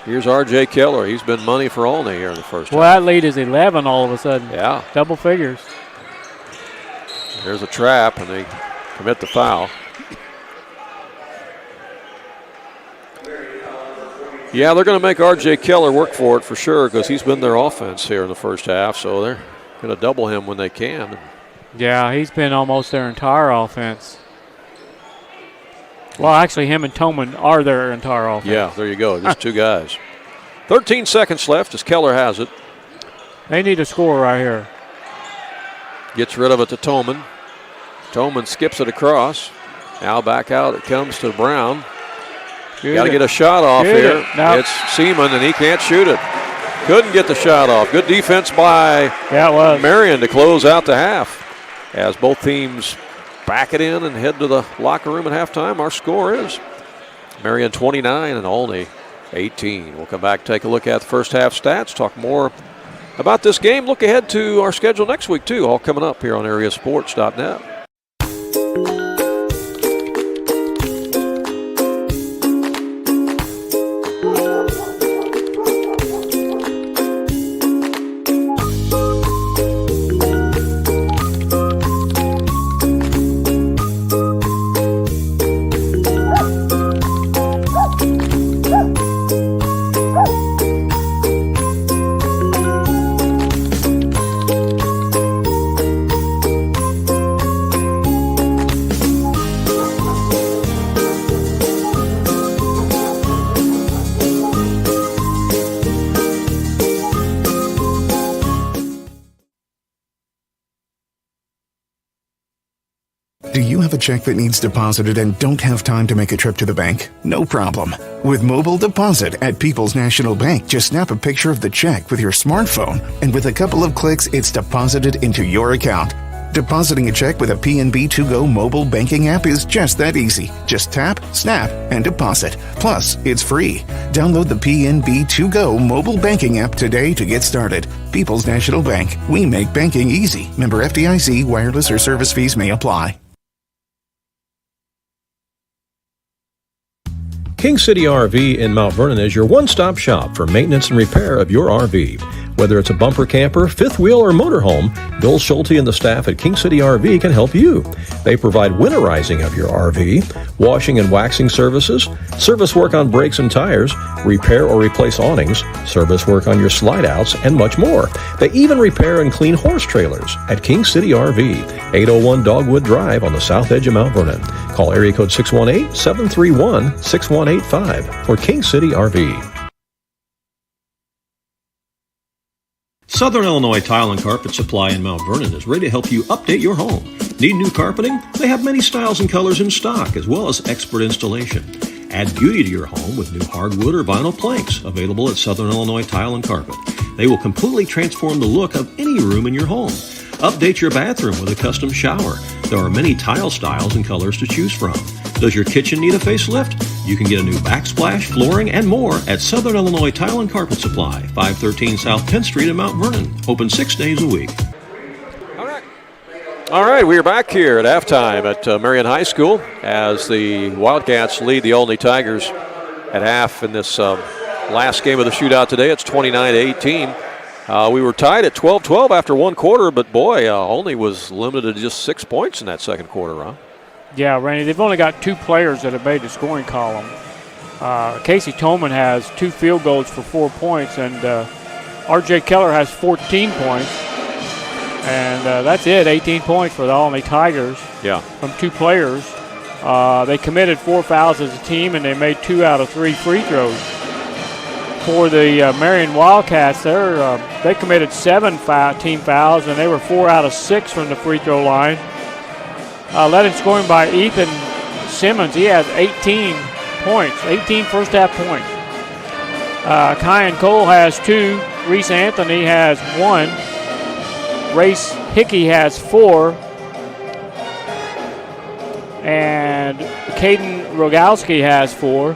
Here's R.J. Keller. He's been money for Olney here in the first half. Well, that lead is 11 all of a sudden. Yeah. Double figures. There's a trap, and they commit the foul. Yeah, they're going to make R.J. Keller work for it for sure because he's been their offense here in the first half, so they're going to double him when they can. Yeah, he's been almost their entire offense. Well, actually, him and Toman are their entire offense. Yeah, there you go. Just two guys. 13 seconds left as Keller has it. They need a score right here. Gets rid of it to Toman. Toman skips it across. Now back out it comes to Brown. Got to get a shot off here. Nope. It's Seaman, and he can't shoot it. Couldn't get the shot off. Good defense by Marion to close out the half. As both teams back it in and head to the locker room at halftime, our score is Marion 29 and Olney 18. We'll come back, take a look at the first half stats, talk more about this game. Look ahead to our schedule next week, too. All coming up here on AreaSports.net. Do you have a check that needs deposited and don't have time to make a trip to the bank? No problem. With Mobile Deposit at People's National Bank, just snap a picture of the check with your smartphone, and with a couple of clicks, it's deposited into your account. Depositing a check with a PNB To-Go mobile banking app is just that easy. Just tap, snap, and deposit. Plus, it's free. Download the PNB To-Go mobile banking app today to get started. People's National Bank. We make banking easy. Member FDIC. Wireless or service fees may apply. King City RV in Mount Vernon is your one-stop shop for maintenance and repair of your RV. Whether it's a bumper camper, fifth wheel, or motorhome, Bill Schulte and the staff at King City RV can help you. They provide winterizing of your RV, washing and waxing services, service work on brakes and tires, repair or replace awnings, service work on your slide-outs, and much more. They even repair and clean horse trailers at King City RV, 801 Dogwood Drive on the south edge of Mount Vernon. Call area code 618-731-6185 for King City RV. Southern Illinois Tile and Carpet Supply in Mount Vernon is ready to help you update your home. Need new carpeting? They have many styles and colors in stock, as well as expert installation. Add beauty to your home with new hardwood or vinyl planks available at Southern Illinois Tile and Carpet. They will completely transform the look of any room in your home. Update your bathroom with a custom shower. There are many tile styles and colors to choose from. Does your kitchen need a facelift? You can get a new backsplash, flooring, and more at Southern Illinois Tile and Carpet Supply, 513 South 10th Street in Mount Vernon. Open 6 days a week. All right, we are back here at halftime at Marion High School as the Wildcats lead the Olney Tigers at half in this last game of the shootout today. It's 29-18. We were tied at 12-12 after one quarter, but boy, Olney was limited to just 6 points in that second quarter, huh? Yeah, Randy, they've only got 2 players that have made the scoring column. Casey Tolman has 2 field goals for 4 points, and R.J. Keller has 14 points. And that's it, 18 points for the Olney Tigers from 2 players. They committed 4 fouls as a team, and they made 2 out of 3 free throws. For the Marion Wildcats, they committed 7 team fouls, and they were 4 out of 6 from the free throw line. Led in scoring by Ethan Simmons. He has 18 points, 18 first half points. Kyan Cole has 2. Reese Anthony has 1. Race Hickey has 4. And Caden Rogowski has 4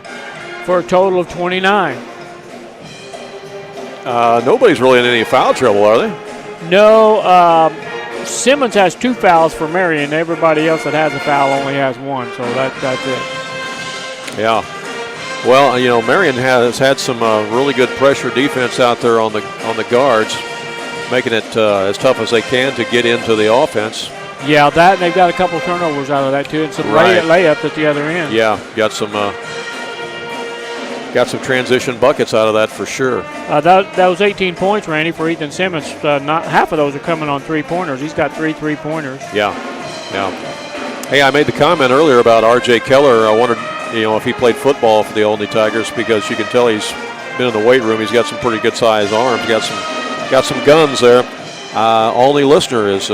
for a total of 29. Nobody's really in any foul trouble, are they? No. Simmons has 2 fouls for Marion. Everybody else that has a foul only has 1, so that's it. Yeah. Well, Marion has had some really good pressure defense out there on the guards, making it as tough as they can to get into the offense. Yeah, that, and they've got a couple turnovers out of that too, and some layups at the other end. Yeah, got some transition buckets out of that for sure. That was 18 points, Randy, for Ethan Simmons. Not half of those are coming on 3-pointers. He's got 3 3-pointers. Yeah. Hey, I made the comment earlier about R.J. Keller. I wondered, if he played football for the Olney Tigers, because you can tell he's been in the weight room. He's got some pretty good sized arms. Got some guns there. Olney listener is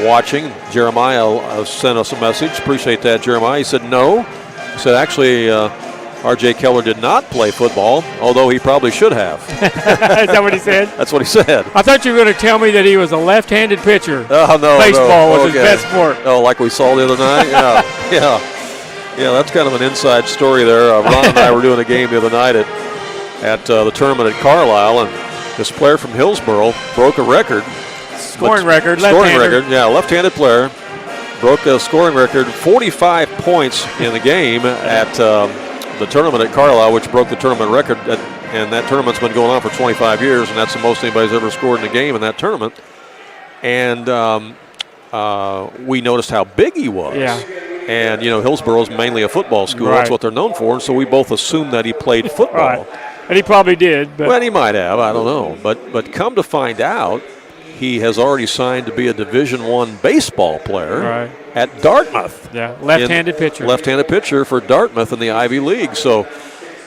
watching. Jeremiah sent us a message. Appreciate that, Jeremiah. He said no. He said actually R.J. Keller did not play football, although he probably should have. Is that what he said? That's what he said. I thought you were going to tell me that he was a left-handed pitcher. Oh, no. Baseball was his best sport. Oh, like we saw the other night? Yeah. Yeah, that's kind of an inside story there. Ron and I were doing a game the other night at the tournament at Carlisle, and this player from Hillsboro broke a record. Scoring record, left-handed player. Broke a scoring record, 45 points in the game at the tournament at Carlisle, which broke the tournament record. And that tournament's been going on for 25 years, and that's the most anybody's ever scored in a game in that tournament. And we noticed how big he was. Yeah. And, Hillsboro's mainly a football school. Right. That's what they're known for. And so we both assumed that he played football. Right. And he probably did. But well, he might have. I don't know. But come to find out, he has already signed to be a Division I baseball player at Dartmouth. Yeah, left-handed pitcher. Left-handed pitcher for Dartmouth in the Ivy League. So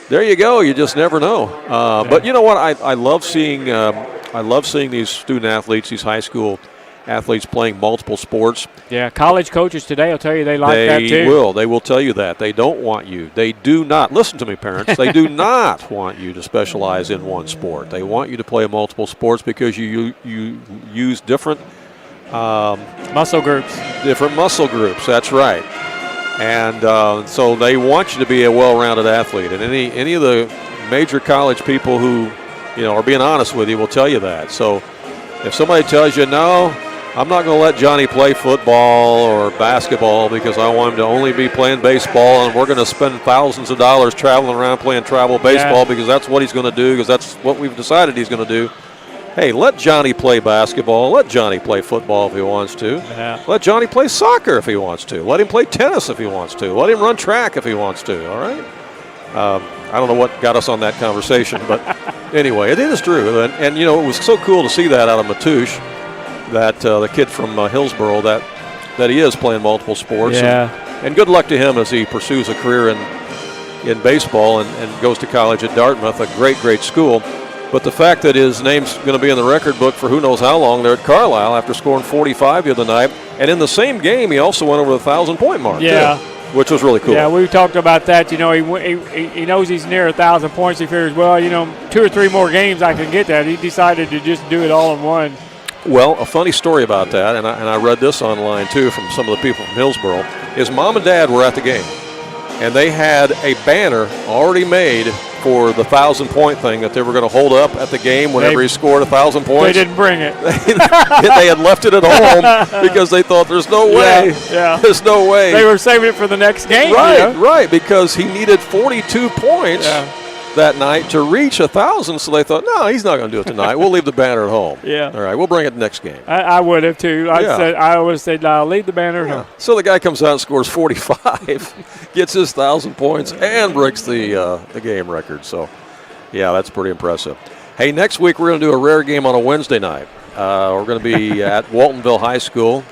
there you go. You just never know. But you know what? I love seeing these student athletes, these high school athletes playing multiple sports. Yeah, college coaches today will tell you they like that too. They will tell you that. They don't want you. They do not. Listen to me, parents. They do not want you to specialize in one sport. They want you to play multiple sports because you use different muscle groups. Different muscle groups. That's right. And so they want you to be a well-rounded athlete. And any of the major college people who are being honest with you will tell you that. So if somebody tells you no, I'm not going to let Johnny play football or basketball because I want him to only be playing baseball, and we're going to spend thousands of dollars traveling around playing travel baseball because that's what he's going to do, because that's what we've decided he's going to do. Hey, let Johnny play basketball. Let Johnny play football if he wants to. Yeah. Let Johnny play soccer if he wants to. Let him play tennis if he wants to. Let him run track if he wants to, all right? I don't know what got us on that conversation, but anyway, it is true. And it was so cool to see that out of Matouche, that the kid from Hillsboro, that he is playing multiple sports. Yeah. And good luck to him as he pursues a career in baseball and goes to college at Dartmouth, a great, great school. But the fact that his name's going to be in the record book for who knows how long there at Carlisle after scoring 45 the other night. And in the same game, he also went over the 1,000-point mark, too, which was really cool. Yeah, we talked about that. He knows he's near 1,000 points. He figures, 2 or 3 more games I can get that. He decided to just do it all in one. Well, a funny story about that, and I read this online too from some of the people from Hillsboro, is Mom and Dad were at the game, and they had a banner already made for the 1,000-point thing that they were going to hold up at the game whenever he scored 1,000 points. They didn't bring it. They had left it at home because they thought there's no way. Yeah. There's no way. They were saving it for the next game. Right, right, because he needed 42 points that night to reach 1,000, so they thought, no, he's not going to do it tonight. We'll leave the banner at home. Yeah. All right, we'll bring it next game. I would have, too. I would have said, no, leave the banner at home. So the guy comes out and scores 45, gets his 1,000 points, and breaks the game record. So, yeah, that's pretty impressive. Hey, next week we're going to do a rare game on a Wednesday night. We're going to be at Waltonville High School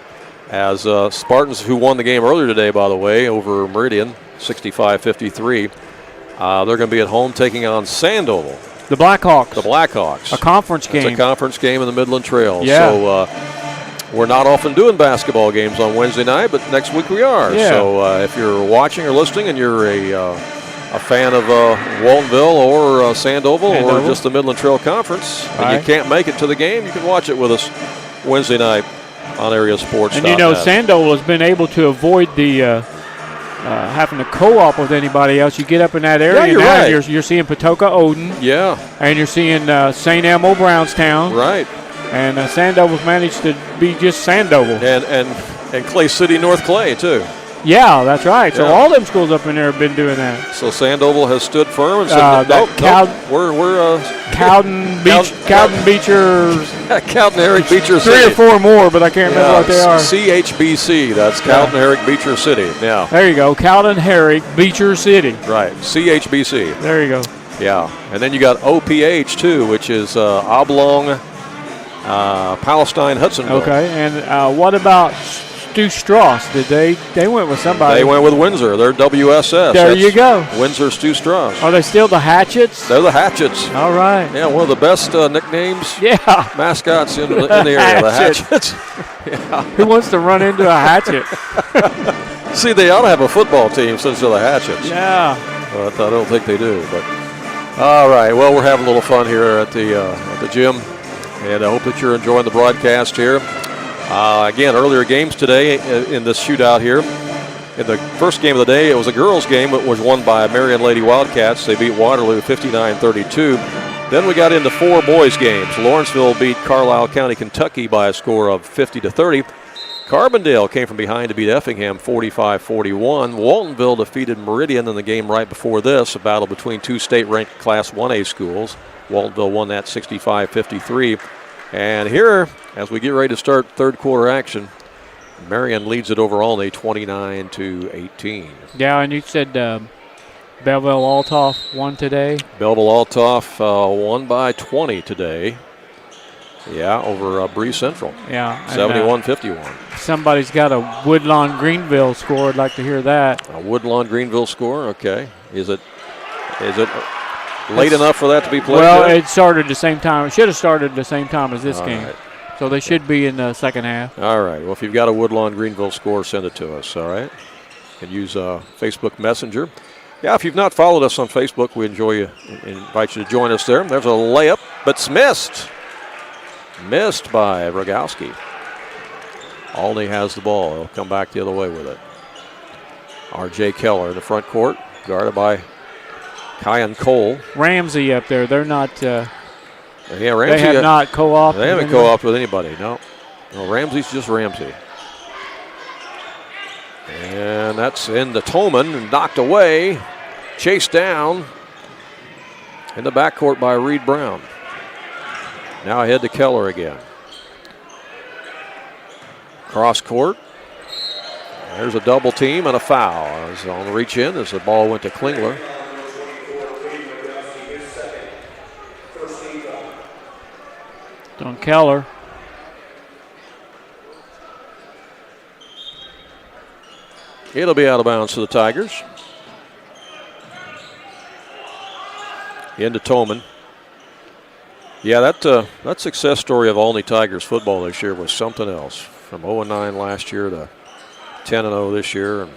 as Spartans, who won the game earlier today, by the way, over Marion, 65-53. They're going to be at home taking on Sandoval. The Blackhawks. The Blackhawks. A conference game. It's a conference game in the Midland Trail. Yeah. So we're not often doing basketball games on Wednesday night, but next week we are. Yeah. So if you're watching or listening and you're a fan of Waltonville or Sandoval or just the Midland Trail Conference, and you can't make it to the game, you can watch it with us Wednesday night on AreaSports.net. And Sandoval has been able to avoid the having to co-op with anybody else. You get up in that area, you're now right. You're seeing Patoka Odin. Yeah. And you're seeing St. Elmo Brownstown. Right. And Sandoval's managed to be just Sandoval. And Clay City, North Clay, too. Yeah, that's right. So Yeah. all them schools up in there have been doing that. So Sandoval has stood firm and said, nope, we're Cowden Beecher. Cowden Herrick Beecher City. 3 or 4 more, but I can't remember what they are. CHBC. That's Cowden Herrick Beecher City. Now. There you go. Cowden Herrick Beecher City. Right. CHBC. There you go. Yeah. And then you got OPH too, which is Oblong, Palestine, Hudsonville. Okay. And what about Stu Strauss? They went with somebody? They went with Windsor. They're WSS. There you go. Windsor Stu Strauss. Are they still the Hatchets? They're the Hatchets. All right. Yeah, one of the best nicknames. Yeah. Mascots in the area. The Hatchets. Yeah. Who wants to run into a Hatchet? See, they ought to have a football team since they're the Hatchets. Yeah. But I don't think they do. But all right. Well, we're having a little fun here at the gym, and I hope that you're enjoying the broadcast here. Again, earlier games today in this shootout here. In the first game of the day, it was a girls' game. It was won by Marion Lady Wildcats. They beat Waterloo 59-32. Then we got into 4 boys' games. Lawrenceville beat Carlisle County, Kentucky by a score of 50-30. Carbondale came from behind to beat Effingham 45-41. Waltonville defeated Meridian in the game right before this, a battle between 2 state-ranked Class 1A schools. Waltonville won that 65-53. And here, as we get ready to start third quarter action, Marion leads it over Olney 29-18. Yeah, and you said Belleville-Altoff won today? Belleville-Altoff won by 20 today. Yeah, over Bree Central. Yeah. 71-51. Somebody's got a Woodlawn-Greenville score. I'd like to hear that. A Woodlawn-Greenville score, okay. Is it late enough for that to be played? Well, yet? it started the same time. It should have started the same time as this All game. right. So they should be in the second half. All right. Well, if you've got a Woodlawn-Greenville score, send it to us, all right? You can use Facebook Messenger. Yeah, if you've not followed us on Facebook, we invite you to join us there. There's a layup, but it's missed. Missed by Rogowski. Olney has the ball. He'll come back the other way with it. R.J. Keller in the front court, guarded by Kyan Cole. Ramsey up there. They're not. Ramsey. They have not co-opted. They haven't co-opted with anybody. No, Ramsey's just Ramsey. And that's into Tolman and knocked away. Chased down in the backcourt by Reed Brown. Now ahead to Keller again. Cross court. There's a double team and a foul. It's on the reach in as the ball went to Klingler. On Keller. It'll be out of bounds to the Tigers. Into Tolman. Yeah, that success story of Olney Tigers football this year was something else. From 0-9 last year to 10-0 this year. And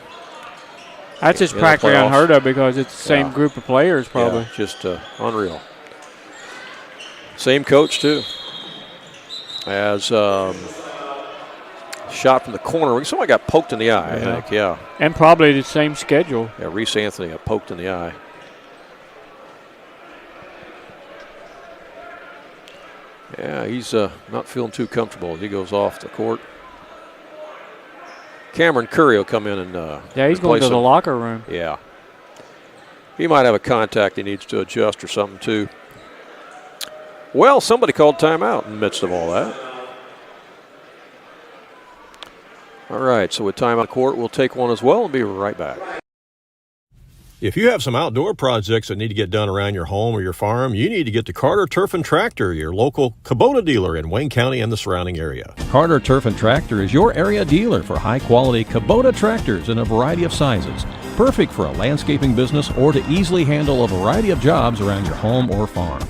that's just practically unheard of because it's the same group of players probably. Yeah, just unreal. Same coach too. as shot from the corner. Somebody got poked in the eye, I think, yeah. And probably the same schedule. Yeah, Reese Anthony got poked in the eye. Yeah, he's not feeling too comfortable as he goes off the court. Cameron Curry will come in and he's going to the locker room. Yeah. He might have a contact he needs to adjust or something, too. Well, somebody called timeout in the midst of all that. All right, so with timeout court, we'll take one as well and be right back. If you have some outdoor projects that need to get done around your home or your farm, you need to get to Carter Turf and Tractor, your local Kubota dealer in Wayne County and the surrounding area. Carter Turf and Tractor is your area dealer for high-quality Kubota tractors in a variety of sizes, perfect for a landscaping business or to easily handle a variety of jobs around your home or farm.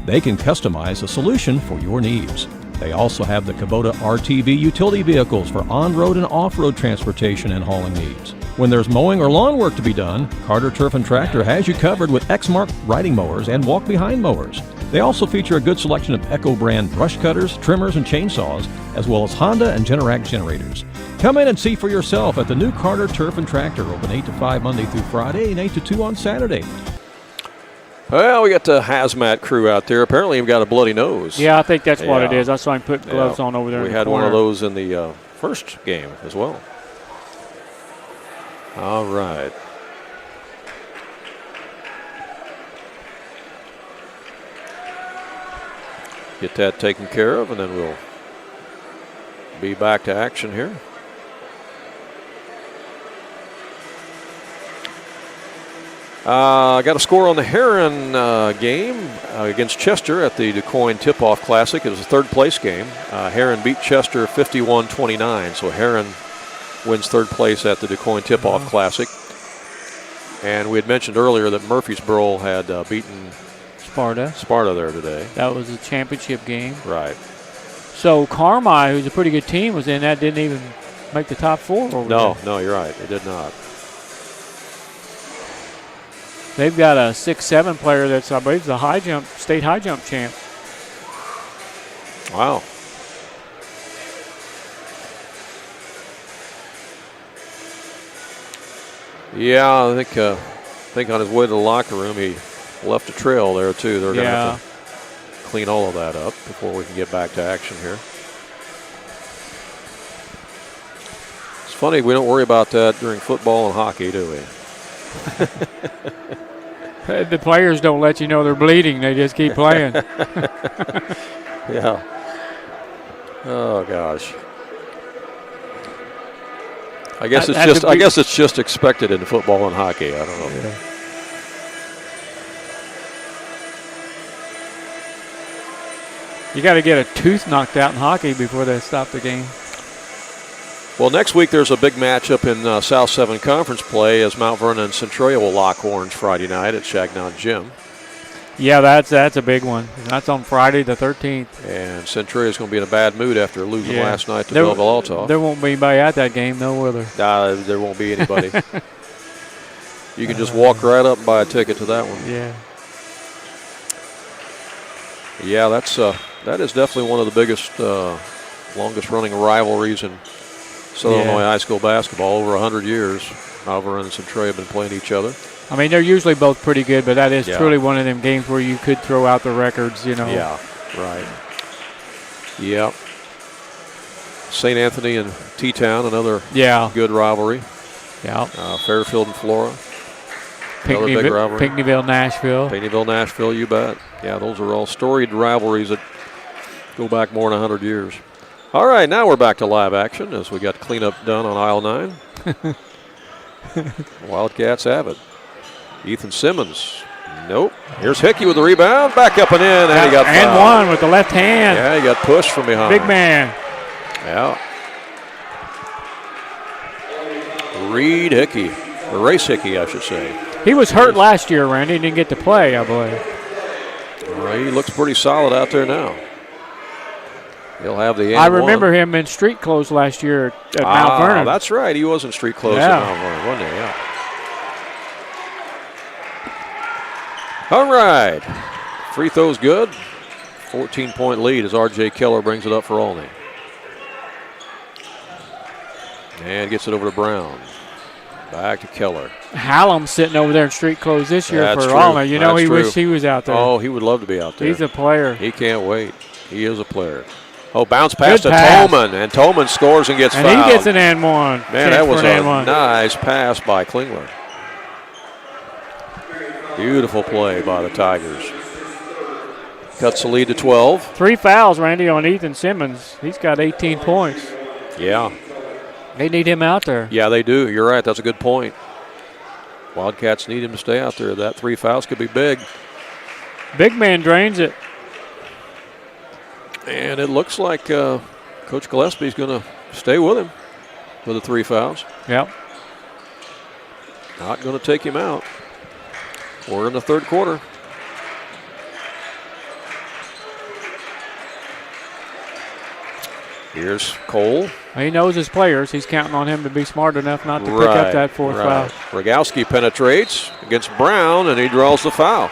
They can customize a solution for your needs. They also have the Kubota RTV utility vehicles for on-road and off-road transportation and hauling needs. When there's mowing or lawn work to be done, Carter Turf and Tractor has you covered with Exmark riding mowers and walk-behind mowers. They also feature a good selection of Echo brand brush cutters, trimmers, and chainsaws, as well as Honda and Generac generators. Come in and see for yourself at the new Carter Turf and Tractor, open 8 to 5 Monday through Friday and 8 to 2 on Saturday. Well, we got the hazmat crew out there. Apparently, he's got a bloody nose. Yeah, I think that's what it is. I saw him put gloves on over there. We had one of those in the first game as well. All right. Get that taken care of, and then we'll be back to action here. I got a score on the Heron game against Chester at the DuQuoin Tip-Off Classic. It was a third-place game. Heron beat Chester 51-29, so Heron wins third place at the DuQuoin Tip-Off Classic. And we had mentioned earlier that Murfreesboro had beaten Sparta there today. That was a championship game. Right. So Carmi, who's a pretty good team, was in that, didn't even make the top four over there. No, you're right. It did not. They've got a 6'7" player that's, I believe, the state high jump champ. Wow. Yeah, I think on his way to the locker room, he left a trail there too. They're going to have to clean all of that up before we can get back to action here. It's funny, we don't worry about that during football and hockey, do we? The players don't let you know they're bleeding. They just keep playing. Yeah. Oh gosh. I guess it's just expected in football and hockey. I don't know. Yeah. You got to get a tooth knocked out in hockey before they stop the game. Well, next week there's a big matchup in South 7 Conference play as Mount Vernon and Centralia will lock horns Friday night at Shagnon Gym. Yeah, that's a big one. That's on Friday the 13th. And Centralia's going to be in a bad mood after losing last night to Belleville-Altough. There won't be anybody at that game, no, will there? There won't be anybody. You can just walk right up and buy a ticket to that one. Yeah. Yeah, that is definitely one of the biggest, longest-running rivalries in Southern Illinois high school basketball. Over 100 years, Mount Vernon and Centralia have been playing each other. I mean, they're usually both pretty good, but that is truly one of them games where you could throw out the records, you know. Yeah, right. Yep. St. Anthony and T-Town, another good rivalry. Yeah. Fairfield and Flora, another big rivalry. Pinckneyville, Nashville. Pinckneyville, Nashville, you bet. Yeah, those are all storied rivalries that go back more than 100 years. All right, now we're back to live action as we got cleanup done on aisle 9. Wildcats have it. Ethan Simmons. Nope. Here's Hickey with the rebound. Back up and in. And he got fouled. And one with the left hand. Yeah, he got pushed from behind. Big man. Yeah. Reed Hickey. Or Race Hickey, I should say. He was hurt last year, Randy. He didn't get to play, I believe. He looks pretty solid out there now. He'll have the I remember him in street clothes last year at Mount Vernon. That's right. He was in street clothes at Mount Vernon, wasn't he? Yeah. All right. Free throw's good 14-point lead as R.J. Keller brings it up for Olney. And gets it over to Brown. Back to Keller. Hallam's sitting over there in street clothes this year That's for true. Olney. You know, That's he true. wished he was out there. Oh, he would love to be out there. He's a player. He can't wait. He is a player. Oh, bounce pass Good to pass. Tolman, and Tolman scores and gets And fouled. he gets an and one. Man, that was a and one. nice pass by Klingler. Beautiful play by the Tigers. Cuts the lead to 12. 3 fouls, Randy, on Ethan Simmons. He's got 18 points. Yeah. They need him out there. Yeah, they do. You're right. That's a good point. Wildcats need him to stay out there. That 3 fouls could be big. Big man drains it. And it looks like Coach Gillespie's going to stay with him for the 3 fouls. Yep. Not going to take him out. We're in the third quarter. Here's Cole. He knows his players. He's counting on him to be smart enough not to pick up that 4th foul. Rogowski penetrates against Brown, and he draws the foul.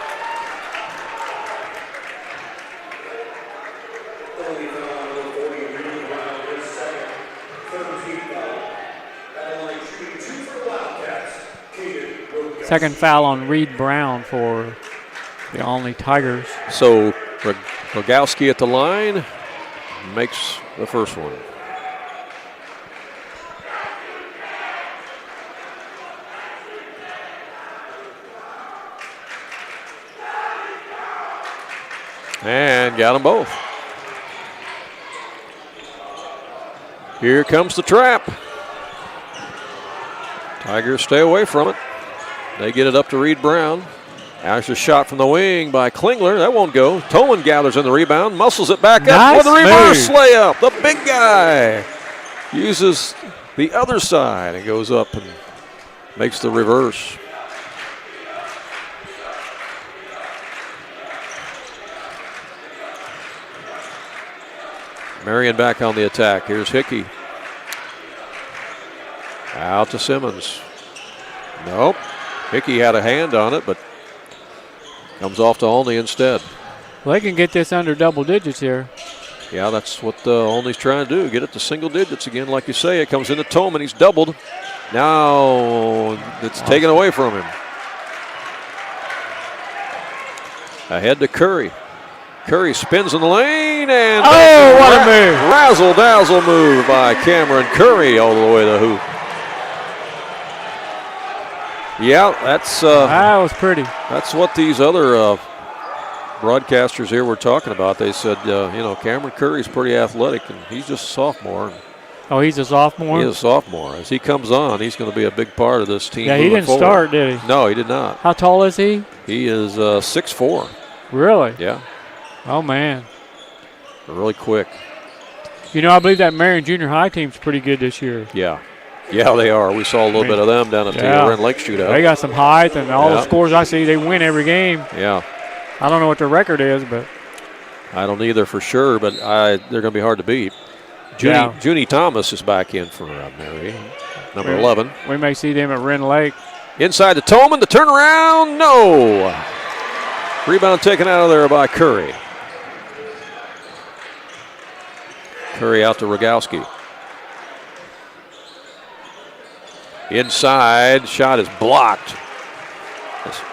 Second foul on Reed Brown for the Olney Tigers. So Rogowski at the line makes the first one. And got them both. Here comes the trap. Tigers stay away from it. They get it up to Reed Brown. There's a shot from the wing by Klingler. That won't go. Tolman gathers in the rebound, muscles it back up with a reverse layup. The big guy uses the other side and goes up and makes the reverse. Marion back on the attack. Here's Hickey. Out to Simmons. Nope. Hickey had a hand on it, but comes off to Olney instead. Well, they can get this under double digits here. Yeah, that's what Olney's trying to do. Get it to single digits again, like you say. It comes into Tolman. He's doubled. Now it's taken away from him. Ahead to Curry. Curry spins in the lane, and what a move. Razzle-dazzle move by Cameron Curry all the way to the hoop. Yeah, that was pretty. That's what these other broadcasters here were talking about. They said, Cameron Curry's pretty athletic, and he's just a sophomore. Oh, he's a sophomore? He's a sophomore. As he comes on, he's going to be a big part of this team. Yeah, he didn't start, did he? No, he did not. How tall is he? He is 6'4". Really? Yeah. Oh, man. Really quick. You know, I believe that Marion Junior High team's pretty good this year. Yeah. Yeah, they are. We saw a little bit of them down at the Ren Lake Shootout. They got some height, and all the scores I see, they win every game. Yeah. I don't know what their record is, but I don't either for sure, but they're going to be hard to beat. Junie Thomas is back in for Mary, number 11. We may see them at Ren Lake. Inside to Tolman, the turnaround, no. Rebound taken out of there by Curry. Curry out to Rogowski. Inside, shot is blocked.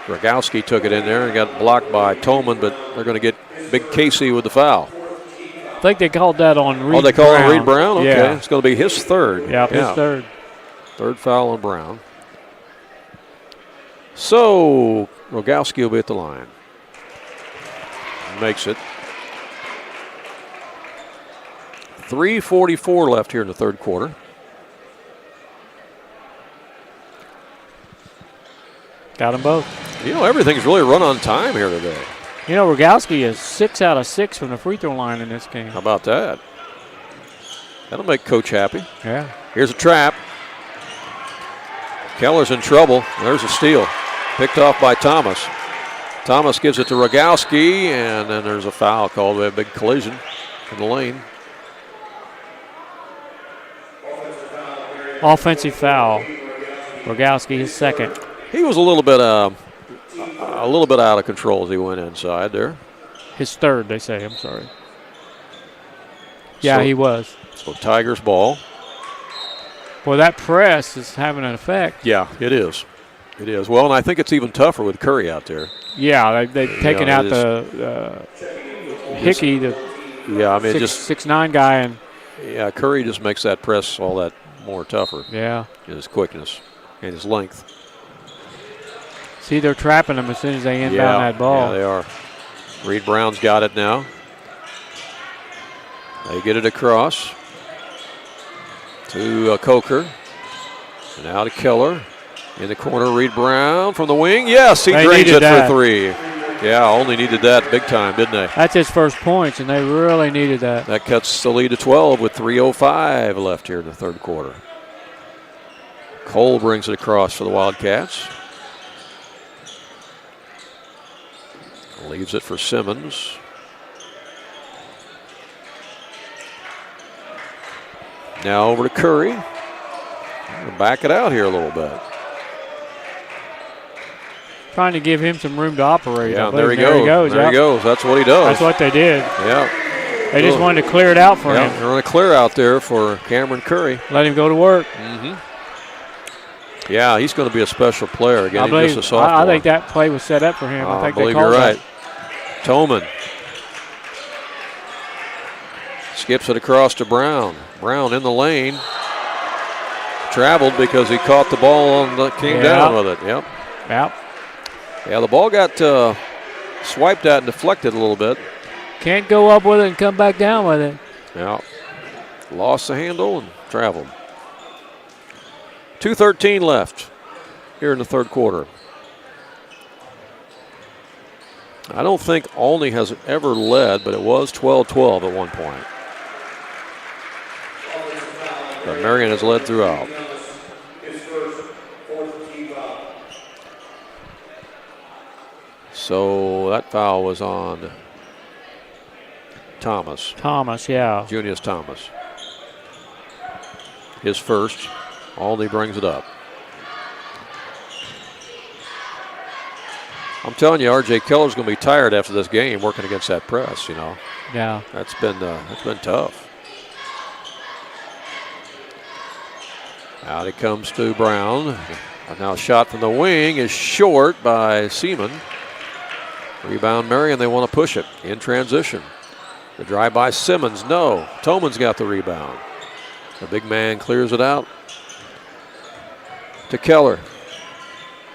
Rogowski took it in there and got blocked by Tolman, but they're going to get Big Casey with the foul. I think they called that on Reed Brown. Oh, they called it Reed Brown? Okay, yeah. It's going to be his third. Yeah, his third. Third foul on Brown. So, Rogowski will be at the line. Makes it. 3:44 left here in the third quarter. Got them both. You know, everything's really run on time here today. You know, Rogowski is 6 out of 6 from the free throw line in this game. How about that? That'll make Coach happy. Yeah. Here's a trap. Keller's in trouble. There's a steal. Picked off by Thomas. Thomas gives it to Rogowski, and then there's a foul called. We have a big collision in the lane. Offensive foul. Rogowski, his second. He was a little bit out of control as he went inside there. His third, they say. I'm sorry. Yeah, So- he was. So Tigers ball. Well, that press is having an effect. Yeah, it is. It is. Well, and I think it's even tougher with Curry out there. Yeah, they've taken out the Hickey, the Yeah, I mean, 6'9" guy, and yeah, Curry just makes that press all that more tougher. yeah. His quickness and his length. See, they're trapping him as soon as they inbound that ball. Yeah, they are. Reed Brown's got it now. They get it across to Coker. And now to Keller. In the corner, Reed Brown from the wing. Yes, he drains it for three. Yeah, only needed that big time, didn't they? That's his first points, and they really needed that. That cuts the lead to 12 with 3:05 left here in the third quarter. Cole brings it across for the Wildcats. Leaves it for Simmons. Now over to Curry. We'll back it out here a little bit. Trying to give him some room to operate. Yeah, there he goes. There he goes. That's what he does. That's what they did. Yeah. They just wanted to clear it out for him. They're going to clear out there for Cameron Curry. Let him go to work. Mm-hmm. Yeah, he's going to be a special player. Again, he's just a sophomore. I think that play was set up for him. I think believe they you're right. That. Toman skips it across to Brown. Brown in the lane. Traveled because he caught the ball came down with it. Yep. Yep. Yeah, the ball got swiped at and deflected a little bit. Can't go up with it and come back down with it. Yeah. Lost the handle and traveled. 2:13 left here in the third quarter. I don't think Olney has ever led, but it was 12-12 at one point. But Marion has led throughout. So that foul was on Thomas. Thomas, yeah. Junius Thomas. His first. Olney brings it up. I'm telling you, R.J. Keller's going to be tired after this game working against that press, you know. Yeah. That's been tough. Out it comes to Brown. Now shot from the wing is short by Seaman. Rebound Marion, they want to push it in transition. The drive by Simmons, no. Toman's got the rebound. The big man clears it out to Keller.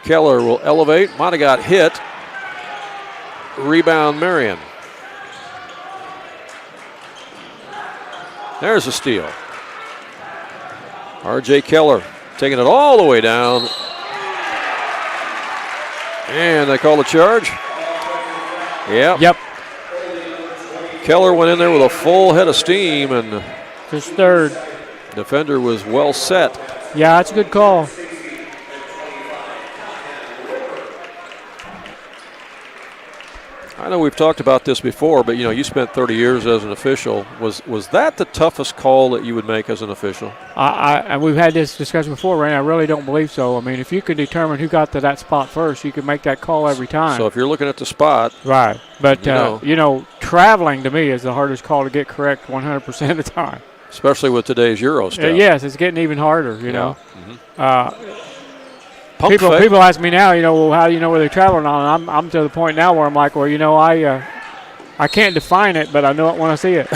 Keller will elevate, might have got hit. Rebound Marion. There's a steal. R.J. Keller taking it all the way down. And they call the charge. Yep. Keller went in there with a full head of steam, and his third. Defender was well set. Yeah, that's a good call. I know we've talked about this before, but you spent 30 years as an official. Was that the toughest call that you would make as an official? And we've had this discussion before, Randy. I really don't believe so. I mean, if you could determine who got to that spot first, you could make that call every time. So if you're looking at the spot, right? But traveling to me is the hardest call to get correct 100% of the time. Especially with today's Euro stuff. Yes, it's getting even harder. You know. Mm-hmm. People ask me now, well, how do you know where they're traveling on? And I'm to the point now where I'm like, well, I can't define it, but I know it when I see it.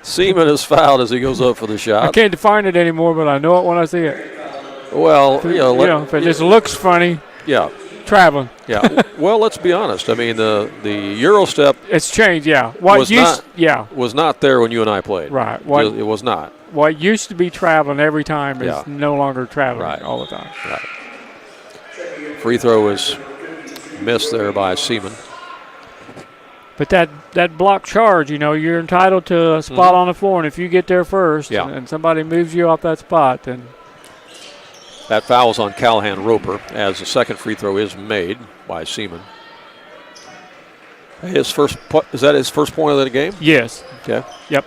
Seaman is fouled as he goes up for the shot. I can't define it anymore, but I know it when I see it. Well, if it just looks funny. Yeah. Traveling. Yeah. Well, let's be honest. I mean, the Euro step. It's changed. Yeah. Was not there when you and I played. Right. It was not. What used to be traveling every time is no longer traveling all the time. Right. Free throw was missed there by Seaman. But that block charge, you're entitled to a spot on the floor, and if you get there first and somebody moves you off that spot, then. That foul is on Callahan Roper as the second free throw is made by Seaman. Is that his first point of the game? Yes. Okay. Yep.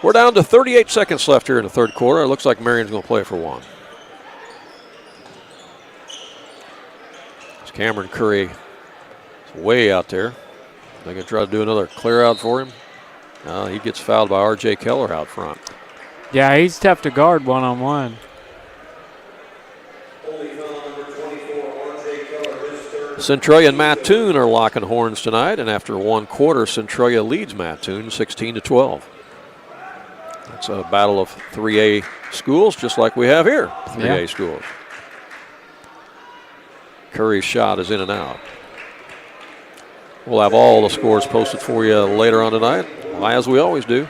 We're down to 38 seconds left here in the third quarter. It looks like Marion's going to play for one. As Cameron Curry It's way out there. They're going to try to do another clear out for him. He gets fouled by R.J. Keller out front. Yeah, he's tough to guard one-on-one. Centralia and Mattoon are locking horns tonight, and after one quarter, Centralia leads Mattoon 16-12. It's a battle of 3A schools, just like we have here, 3A schools. Curry's shot is in and out. We'll have all the scores posted for you later on tonight, as we always do,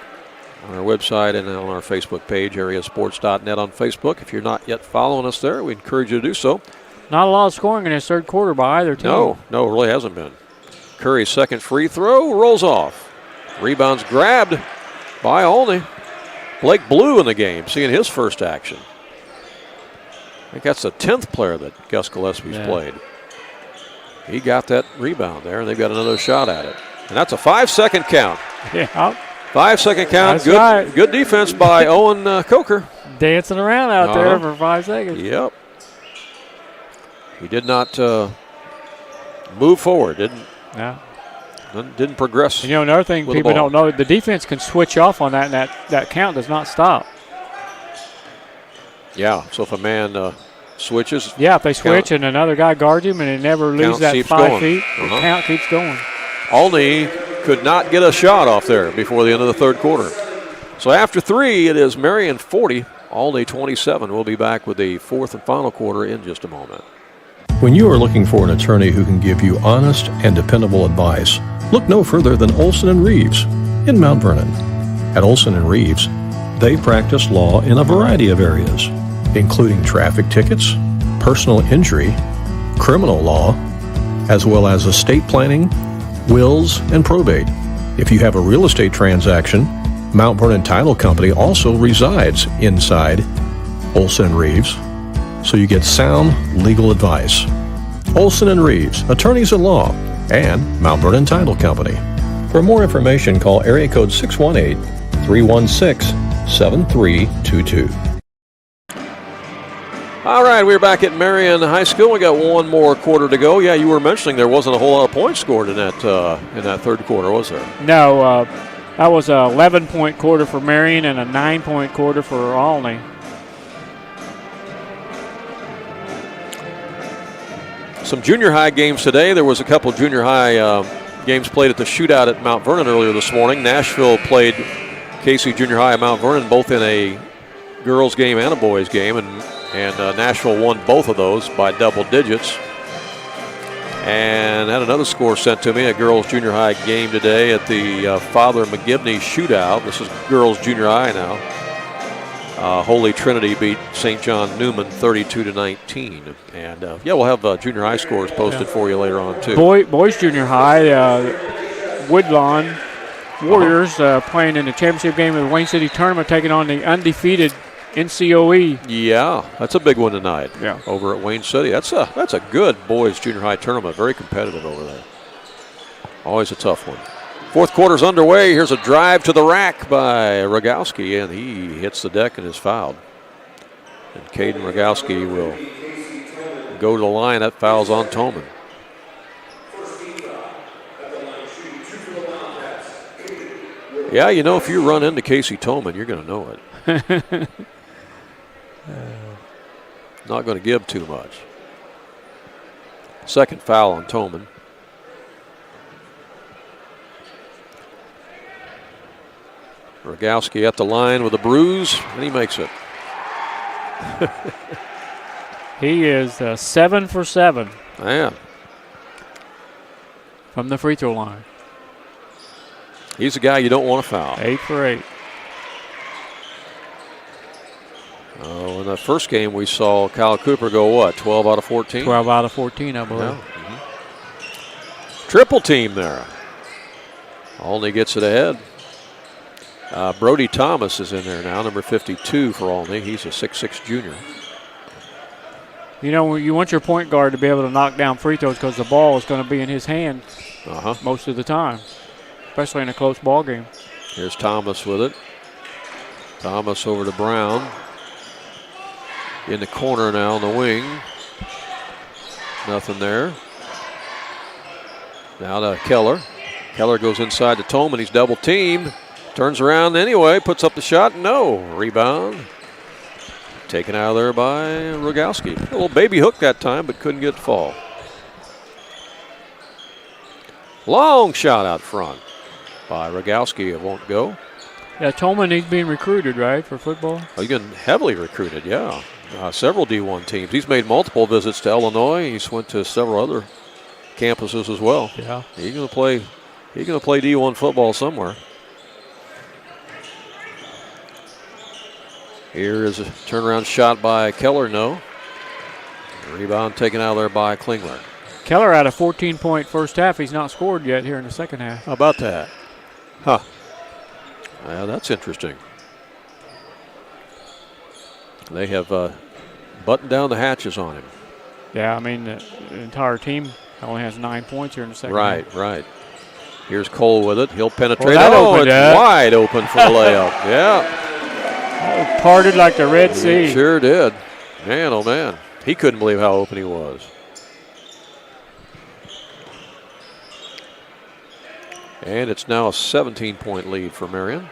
on our website and on our Facebook page, AreaSports.net on Facebook. If you're not yet following us there, we encourage you to do so. Not a lot of scoring in this third quarter by either team. No, it really hasn't been. Curry's second free throw rolls off. Rebound's grabbed by Olney. Blake Blue in the game, seeing his first action. I think that's the 10th player that Gus Gillespie's played. He got that rebound there, and they've got another shot at it. And that's a 5-second count. Yeah. 5-second count. That's right. Good defense by Owen Coker. Dancing around out there for 5 seconds. Yep. He did not move forward. Didn't progress. You know, another thing people don't know, the defense can switch off on that, and that count does not stop. Yeah, so if a man switches. Yeah, if they switch and another guy guards him and they never lose that 5 feet, the count keeps going. Olney could not get a shot off there before the end of the third quarter. So after 3, it is Marion 40, Olney 27. We'll be back with the fourth and final quarter in just a moment. When you are looking for an attorney who can give you honest and dependable advice, look no further than Olson & Reeves in Mount Vernon. At Olson & Reeves, they practice law in a variety of areas, including traffic tickets, personal injury, criminal law, as well as estate planning, wills, and probate. If you have a real estate transaction, Mount Vernon Title Company also resides inside Olson & Reeves, so you get sound legal advice. Olson & Reeves, attorneys at law, and Mount Vernon Title Company. For more information, call area code 618-316-7322. All right, we're back at Marion High School. We got one more quarter to go. Yeah, you were mentioning there wasn't a whole lot of points scored in that third quarter, was there? No, that was an 11-point quarter for Marion and a 9-point quarter for Olney. Some junior high games today. There was a couple junior high games played at the Shootout at Mount Vernon earlier this morning. Nashville played Casey Junior High at Mount Vernon, both in a girls game and a boys game, and Nashville won both of those by double digits. And had another score sent to me, a girls junior high game today at the Father McGibney Shootout. This is girls junior high now. Holy Trinity beat St. John Newman 32-19. And we'll have junior high scores posted for you later on too. Boys junior high, Woodlawn Warriors playing in the championship game of the Wayne City tournament, taking on the undefeated NCOE. Yeah, that's a big one tonight. Yeah, over at Wayne City. That's a good boys junior high tournament. Very competitive over there. Always a tough one. Fourth quarter's underway. Here's a drive to the rack by Rogowski, and he hits the deck and is fouled. And Caden Rogowski will go to the line. That foul's on Toman. Yeah, you know, if you run into Casey Toman, you're going to know it. Not going to give too much. Second foul on Toman. Rogowski at the line with a bruise, and he makes it. He is 7 for 7. Yeah. From the free throw line. He's a guy you don't want to foul. 8 for 8. Oh, in the first game we saw Kyle Cooper go what, 12 out of 14? 12 out of 14, I believe. Yeah. Triple team there. Olney gets it ahead. Brody Thomas is in there now, number 52 for Olney. He's a 6'6" junior. You know, you want your point guard to be able to knock down free throws because the ball is going to be in his hand most of the time, especially in a close ball game. Here's Thomas with it. Thomas over to Brown. In the corner now on the wing. Nothing there. Now to Keller. Keller goes inside to Tolman. He's double teamed. Turns around anyway, puts up the shot. No. Rebound. Taken out of there by Rogowski. A little baby hook that time, but couldn't get it to fall. Long shot out front by Rogowski. It won't go. Yeah, Tolman, he's being recruited, right, for football? Oh, he's getting heavily recruited, yeah. Several D1 teams. He's made multiple visits to Illinois. He's went to several other campuses as well. Yeah. He's going to play D1 football somewhere. Here is a turnaround shot by Keller, no. Rebound taken out of there by Klingler. Keller had a 14-point first half. He's not scored yet here in the second half. How about that? Huh. Yeah, that's interesting. They have buttoned down the hatches on him. Yeah, I mean, the entire team only has 9 points here in the second half. Right. Here's Cole with it. He'll penetrate. It's wide open for the layup. Yeah. Oh, parted like the Red Sea. He sure did. Man, oh man. He couldn't believe how open he was. And it's now a 17-point lead for Marion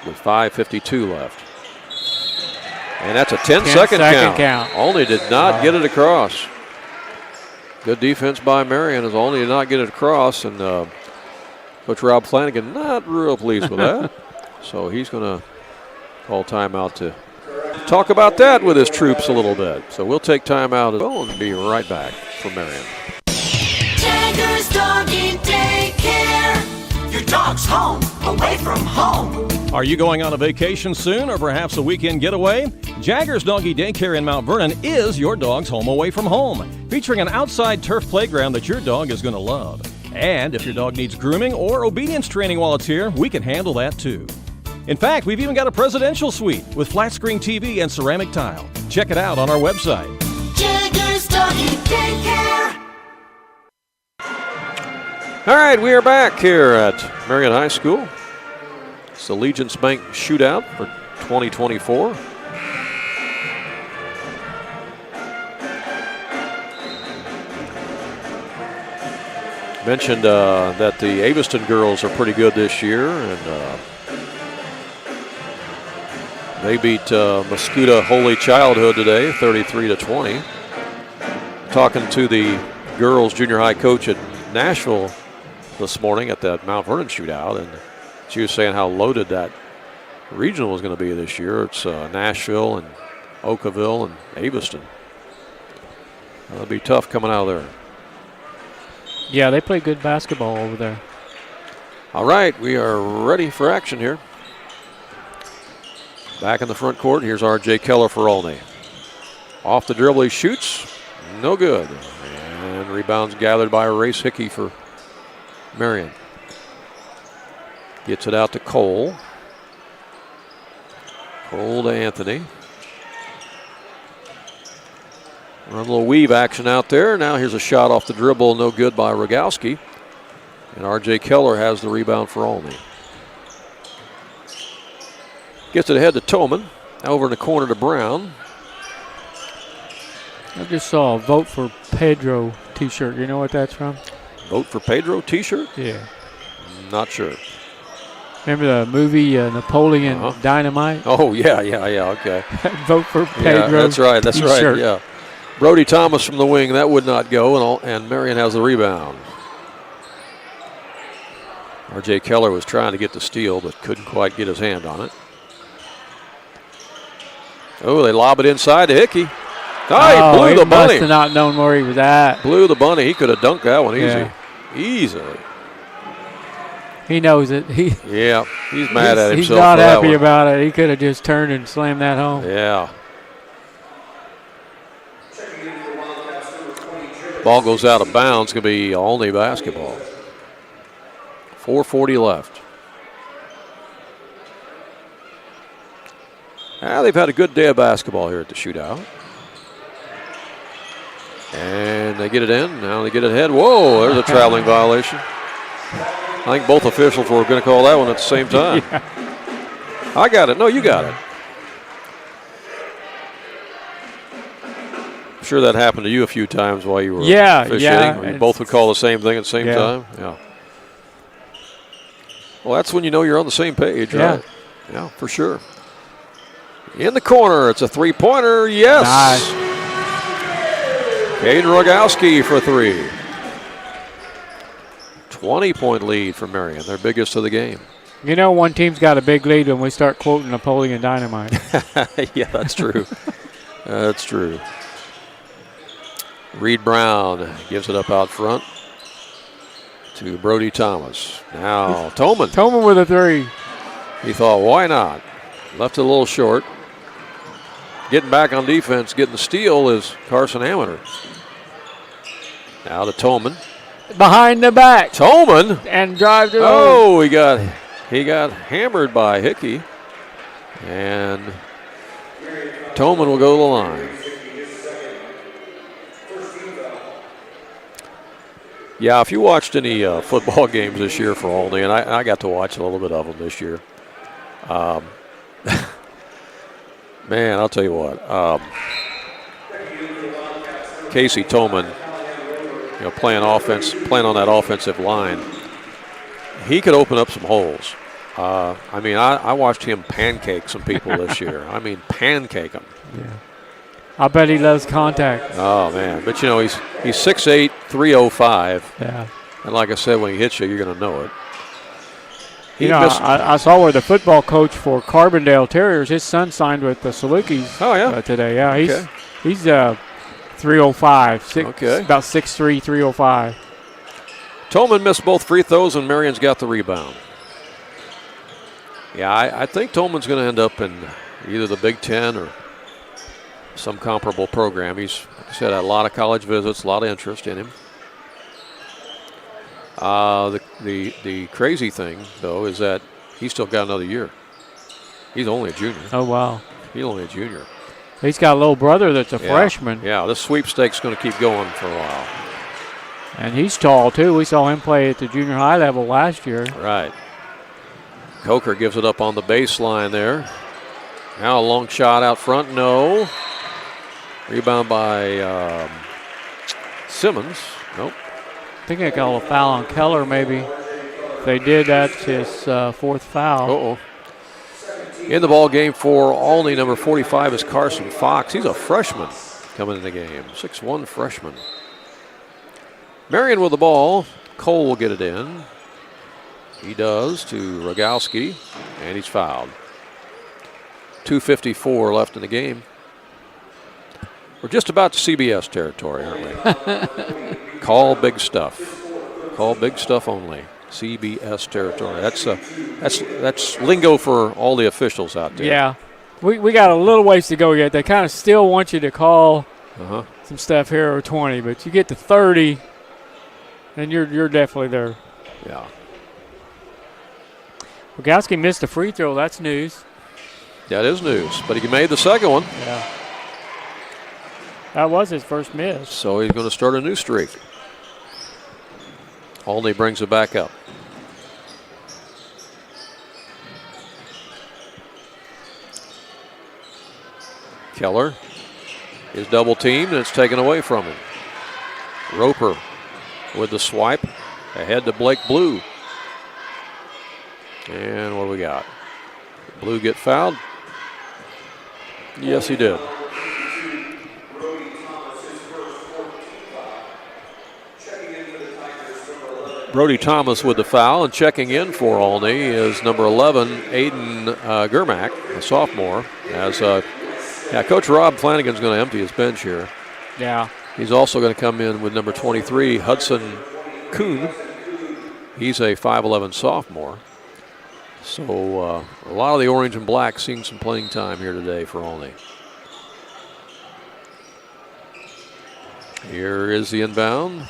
with 5:52 left. And that's a 10-second count. Olney did not get it across. Good defense by Marion as Olney did not get it across. And Coach Rob Flanagan not real pleased with that. So he's going to call timeout to talk about that with his troops a little bit. So we'll take timeout as well and be right back for Marion. Tigers Doggy Daycare. Your dog's home, away from home. Are you going on a vacation soon or perhaps a weekend getaway? Jaggers Doggy Daycare in Mount Vernon is your dog's home away from home, featuring an outside turf playground that your dog is going to love. And if your dog needs grooming or obedience training while it's here, we can handle that too. In fact, we've even got a presidential suite with flat screen TV and ceramic tile. Check it out on our website. Jaggers Doggy Daycare. All right, we are back here at Marion High School. It's the Allegiance Bank Shootout for 2024. Mentioned that the Aviston girls are pretty good this year, and they beat Mascoutah Holy Childhood today, 33-20. Talking to the girls junior high coach at Nashville this morning at that Mount Vernon shootout, and she was saying how loaded that regional was going to be this year. It's Nashville and Oakville and Aviston. That'll be tough coming out of there. Yeah, they play good basketball over there. All right, we are ready for action here. Back in the front court, here's R.J. Keller for Olney. Off the dribble, he shoots. No good. And rebounds gathered by Race Hickey for Marion. Gets it out to Cole. Cole to Anthony. Run a little weave action out there. Now here's a shot off the dribble, no good by Rogowski. And R.J. Keller has the rebound for Olney. Gets it ahead to Tolman. Over in the corner to Brown. I just saw a Vote for Pedro t-shirt. You know what that's from? Vote for Pedro t-shirt? Yeah. Not sure. Remember the movie Napoleon Dynamite? Oh, yeah, okay. Vote for Pedro. Yeah, that's t-shirt. right, yeah. Brody Thomas from the wing, that would not go, and Marion has the rebound. R.J. Keller was trying to get the steal, but couldn't quite get his hand on it. Oh, they lob it inside to Hickey. Oh, he blew the bunny. Must have not known where he was at. Blew the bunny. He could have dunked that one easily. He knows it. He's mad at himself. He's not happy about it. He could have just turned and slammed that home. Yeah. Ball goes out of bounds. It's going to be Olney basketball. 4:40 left. They've had a good day of basketball here at the shootout. And they get it in. Now they get it ahead. Whoa, there's a traveling violation. I think both officials were going to call that one at the same time. Yeah. I got it. No, you got it. sure that happened to you a few times while you were officiating. Yeah. You both would call the same thing at the same Yeah. time? Yeah. Well, that's when you know you're on the same page, right? Yeah, for sure. In the corner, it's a three-pointer. Yes. Nice. Caden Rogowski for 3. 20-point lead for Marion, their biggest of the game. You know, one team's got a big lead when we start quoting Napoleon Dynamite. Yeah, that's true. That's true. Reed Brown gives it up out front to Brody Thomas. Now Toman. Toman with a 3. He thought, why not? Left it a little short. Getting back on defense, getting the steal is Carson Amater. Now to Toman. Behind the back. Toman. And drives it Oh, he got hammered by Hickey. And Toman will go to the line. Yeah, if you watched any football games this year for Olney, and I got to watch a little bit of them this year. Man, I'll tell you what. Casey Toman, playing on that offensive line, he could open up some holes. I watched him pancake some people this year. I mean, pancake them. Yeah. I bet he loves contact. Oh, man. But, he's 6'8", 305. Yeah. And like I said, when he hits you, you're going to know it. I saw where the football coach for Carbondale Terriers, his son signed with the Salukis today. Yeah, he's 305, about 6'3", 305. Toman missed both free throws, and Marion's got the rebound. Yeah, I think Tolman's going to end up in either the Big Ten or some comparable program. He's, like I said, had a lot of college visits, a lot of interest in him. The crazy thing, though, is that he's still got another year. He's only a junior. Oh, wow. He's only a junior. He's got a little brother that's a freshman. Yeah, this sweepstake's going to keep going for a while. And he's tall, too. We saw him play at the junior high level last year. Right. Coker gives it up on the baseline there. Now a long shot out front. No. Rebound by Simmons. Nope. I think they got a foul on Keller, maybe. If they did, that's his 4th foul. Uh-oh. In the ball game for Olney, number 45 is Carson Fox. He's a freshman coming in the game. 6'1" freshman. Marion with the ball. Cole will get it in. He does to Rogowski, and he's fouled. 2:54 left in the game. We're just about to CBS territory, aren't we? Call big stuff. Call big stuff only. CBS territory. That's lingo for all the officials out there. Yeah. We got a little ways to go yet. They kind of still want you to call some stuff here or 20, but you get to 30, and you're definitely there. Yeah. Rogowski missed a free throw. That's news. That is news, but he made the second one. Yeah. That was his first miss. So he's going to start a new streak. Olney brings it back up. Keller is double teamed, and it's taken away from him. Roper with the swipe. Ahead to Blake Blue. And what do we got? Blue get fouled? Yes, he did. Brody Thomas with the foul, and checking in for Olney is number 11, Aiden Germack, a sophomore. As Coach Rob Flanagan's going to empty his bench here. Yeah. He's also going to come in with number 23, Hudson Kuhn. He's a 5'11 sophomore. So a lot of the orange and black seeing some playing time here today for Olney. Here is the inbound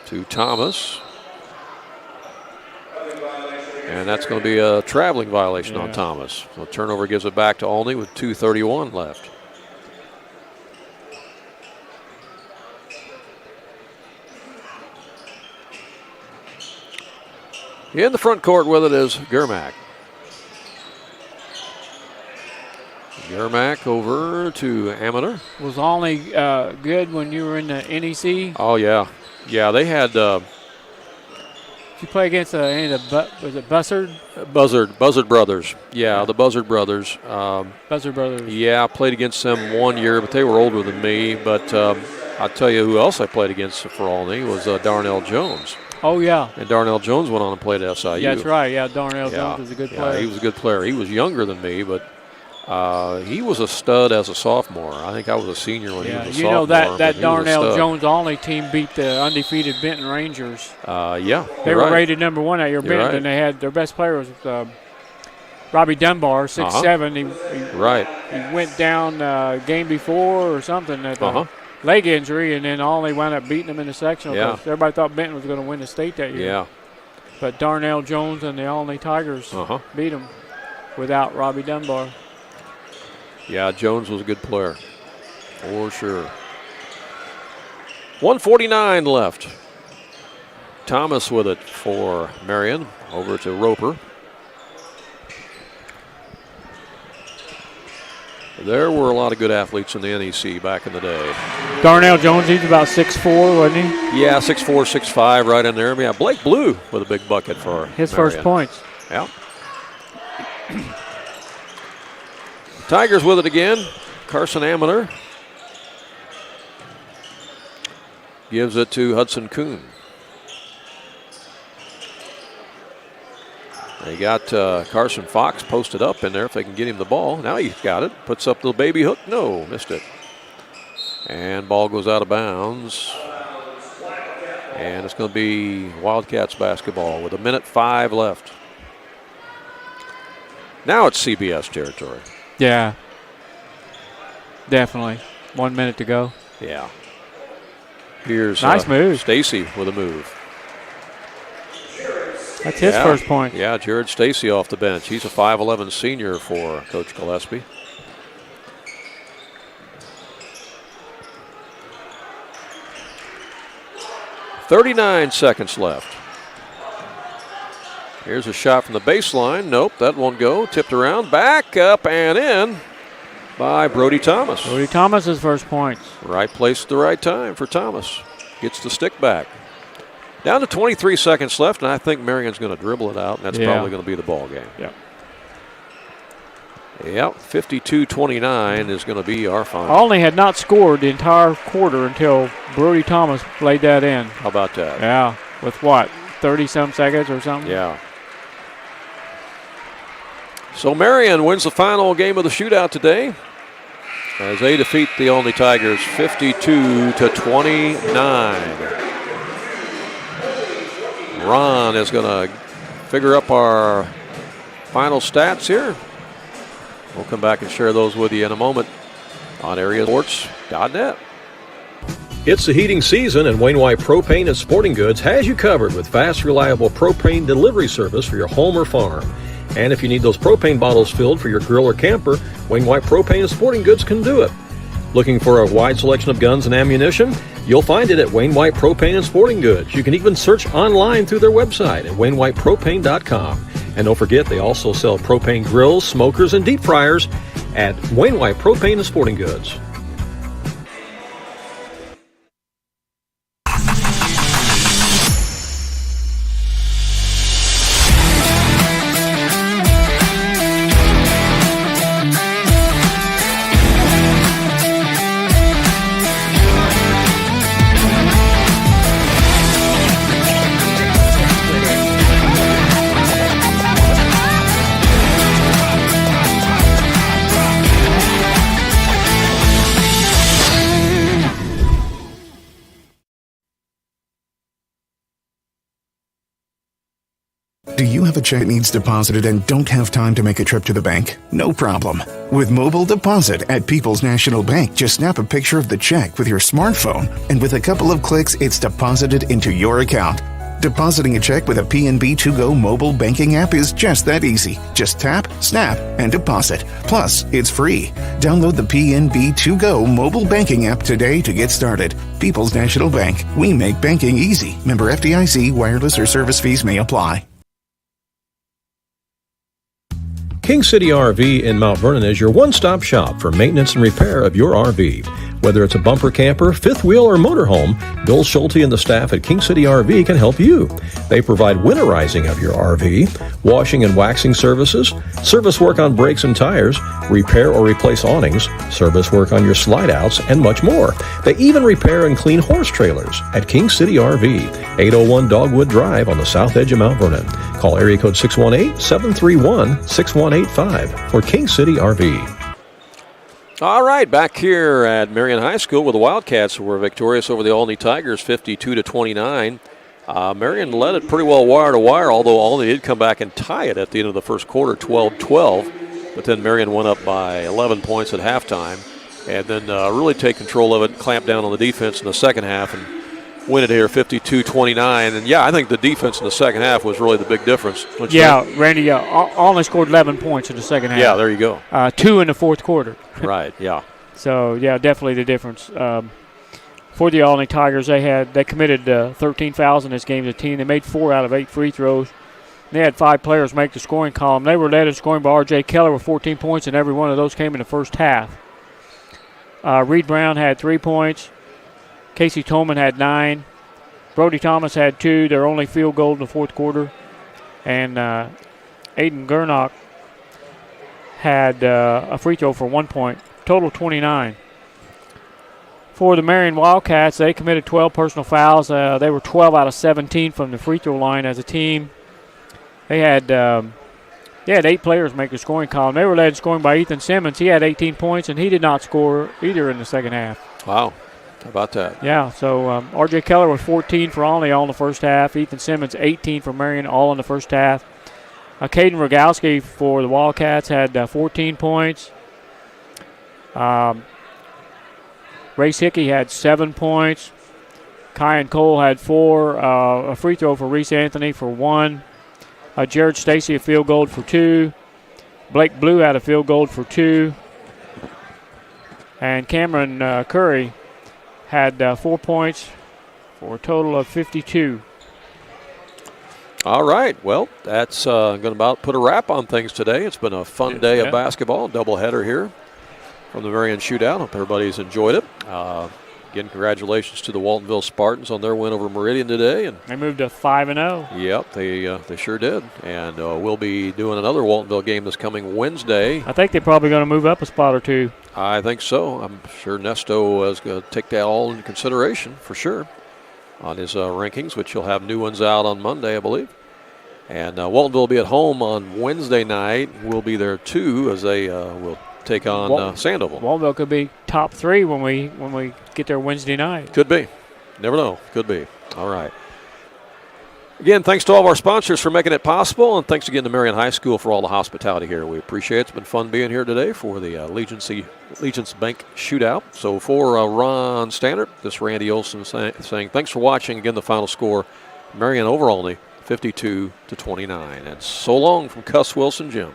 to Thomas. And that's going to be a traveling violation on Thomas. So turnover gives it back to Olney with 2:31 left. In the front court with it is Germack. Yermak over to Amateur. Was Olney good when you were in the NEC? Oh, yeah. Yeah, they had Did you play against any of the, was it Buzzard? Buzzard Brothers. Yeah, the Buzzard Brothers. Buzzard Brothers. Yeah, I played against them 1 year, but they were older than me. But I'll tell you who else I played against for Olney was Darnell Jones. Oh, yeah. And Darnell Jones went on and played at SIU. Yeah, that's right. Yeah, Darnell Jones was a good player. Yeah, he was a good player. He was younger than me, but he was a stud as a sophomore. I think I was a senior when he was a sophomore. You know, that Darnell Jones Olney team beat the undefeated Benton Rangers. Yeah. They were rated number 1 that year, Benton, and they had their best player was Robbie Dunbar, 6'7". He went down game before or something at the leg injury, and then Olney wound up beating him in the sectional. Yeah. Everybody thought Benton was going to win the state that year. Yeah. But Darnell Jones and the Olney Tigers beat him without Robbie Dunbar. Yeah, Jones was a good player, for sure. 1:49 left. Thomas with it for Marion, over to Roper. There were a lot of good athletes in the NEC back in the day. Darnell Jones, he's about 6'4", wasn't he? Yeah, 6'4", 6'5", right in there. Yeah, Blake Blue with a big bucket for his Marion. first points. Yeah. Tigers with it again. Carson Amateur gives it to Hudson Kuhn. They got Carson Fox posted up in there if they can get him the ball. Now he's got it. Puts up the baby hook. No, missed it. And ball goes out of bounds. And it's going to be Wildcats basketball with 1:05 left. Now it's CBS territory. Yeah. Definitely. 1 minute to go. Yeah. Here's nice move. Stacy with a move. That's his first point. Yeah, Jared Stacy off the bench. He's a 5'11" senior for Coach Gillespie. .39 seconds left. Here's a shot from the baseline. Nope, that won't go. Tipped around, back up and in by Brody Thomas. Brody Thomas's first points. Right place at the right time for Thomas. Gets the stick back. Down to 23 seconds left, and I think Marion's going to dribble it out, and that's probably going to be the ball game. Yep. Yep, 52-29 is going to be our final. Olney had not scored the entire quarter until Brody Thomas laid that in. How about that? Yeah, with what, 30-some seconds or something? Yeah. So Marion wins the final game of the shootout today as they defeat the Olney Tigers 52-29. Ron is going to figure up our final stats here. We'll come back and share those with you in a moment on AreaSports.net. It's the heating season, and Wainwright Propane and Sporting Goods has you covered with fast, reliable propane delivery service for your home or farm. And if you need those propane bottles filled for your grill or camper, Wainwright Propane and Sporting Goods can do it. Looking for a wide selection of guns and ammunition? You'll find it at Wainwright Propane and Sporting Goods. You can even search online through their website at wainwrightpropane.com. And don't forget, they also sell propane grills, smokers, and deep fryers at Wainwright Propane and Sporting Goods. Do you have a check that needs deposited and don't have time to make a trip to the bank? No problem. With Mobile Deposit at People's National Bank, just snap a picture of the check with your smartphone, and with a couple of clicks, it's deposited into your account. Depositing a check with a PNB 2Go mobile banking app is just that easy. Just tap, snap, and deposit. Plus, it's free. Download the PNB 2Go mobile banking app today to get started. People's National Bank. We make banking easy. Member FDIC. Wireless or service fees may apply. King City RV in Mount Vernon is your one-stop shop for maintenance and repair of your RV. Whether it's a bumper camper, fifth wheel, or motorhome, Bill Schulte and the staff at King City RV can help you. They provide winterizing of your RV, washing and waxing services, service work on brakes and tires, repair or replace awnings, service work on your slide-outs, and much more. They even repair and clean horse trailers at King City RV, 801 Dogwood Drive on the south edge of Mount Vernon. Call area code 618-731-6185 for King City RV. All right, back here at Marion High School with the Wildcats, who were victorious over the Olney Tigers, 52-29. Marion led it pretty well wire to wire, although Olney did come back and tie it at the end of the first quarter, 12-12. But then Marion went up by 11 points at halftime, and then really take control of it, clamp down on the defense in the second half, and win it here 52-29. And, yeah, I think the defense in the second half was really the big difference. Yeah, Randy, Olney scored 11 points in the second half. Yeah, there you go. 2 in the fourth quarter. Right, yeah. So, yeah, definitely the difference. For the Olney Tigers, they committed 13 fouls in this game as a team. They made 4 out of 8 free throws. They had 5 players make the scoring column. They were led in scoring by R.J. Keller with 14 points, and every one of those came in the first half. Reed Brown had 3 points. Casey Tolman had 9. Brody Thomas had 2. Their only field goal in the fourth quarter. And Aiden Gurnock had a free throw for 1 point. Total 29. For the Marion Wildcats, they committed 12 personal fouls. They were 12 out of 17 from the free throw line as a team. They had 8 players make the scoring column. They were led in scoring by Ethan Simmons. He had 18 points, and he did not score either in the second half. Wow. How about that? Yeah, so R.J. Keller was 14 for Olney all in the first half. Ethan Simmons, 18 for Marion, all in the first half. Caden Rogowski for the Wildcats had 14 points. Race Hickey had 7 points. Kyan Cole had 4. A free throw for Reese Anthony for 1. Jared Stacy a field goal for 2. Blake Blue had a field goal for 2. And Cameron Curry had 4 points for a total of 52. All right. Well, that's going to about put a wrap on things today. It's been a fun day of basketball, doubleheader here from the Marion Shootout. Hope everybody's enjoyed it. Again, congratulations to the Waltonville Spartans on their win over Meridian today. And they moved to 5-0. Yep, they sure did. And we'll be doing another Waltonville game this coming Wednesday. I think they're probably going to move up a spot or 2. I think so. I'm sure Nesto is going to take that all into consideration for sure on his rankings, which he'll have new ones out on Monday, I believe. And Waltonville will be at home on Wednesday night. We'll be there too as they will take on Sandoval. Waltonville could be top 3 when we get there Wednesday night. Could be. Never know. Could be. All right. Again, thanks to all of our sponsors for making it possible, and thanks again to Marion High School for all the hospitality here. We appreciate it. It's been fun being here today for the Allegiance Bank Shootout. So for Ron Standard, this is Randy Olson saying thanks for watching. Again, the final score, Marion over Olney, 52-29. And so long from Cuss Wilson Jim.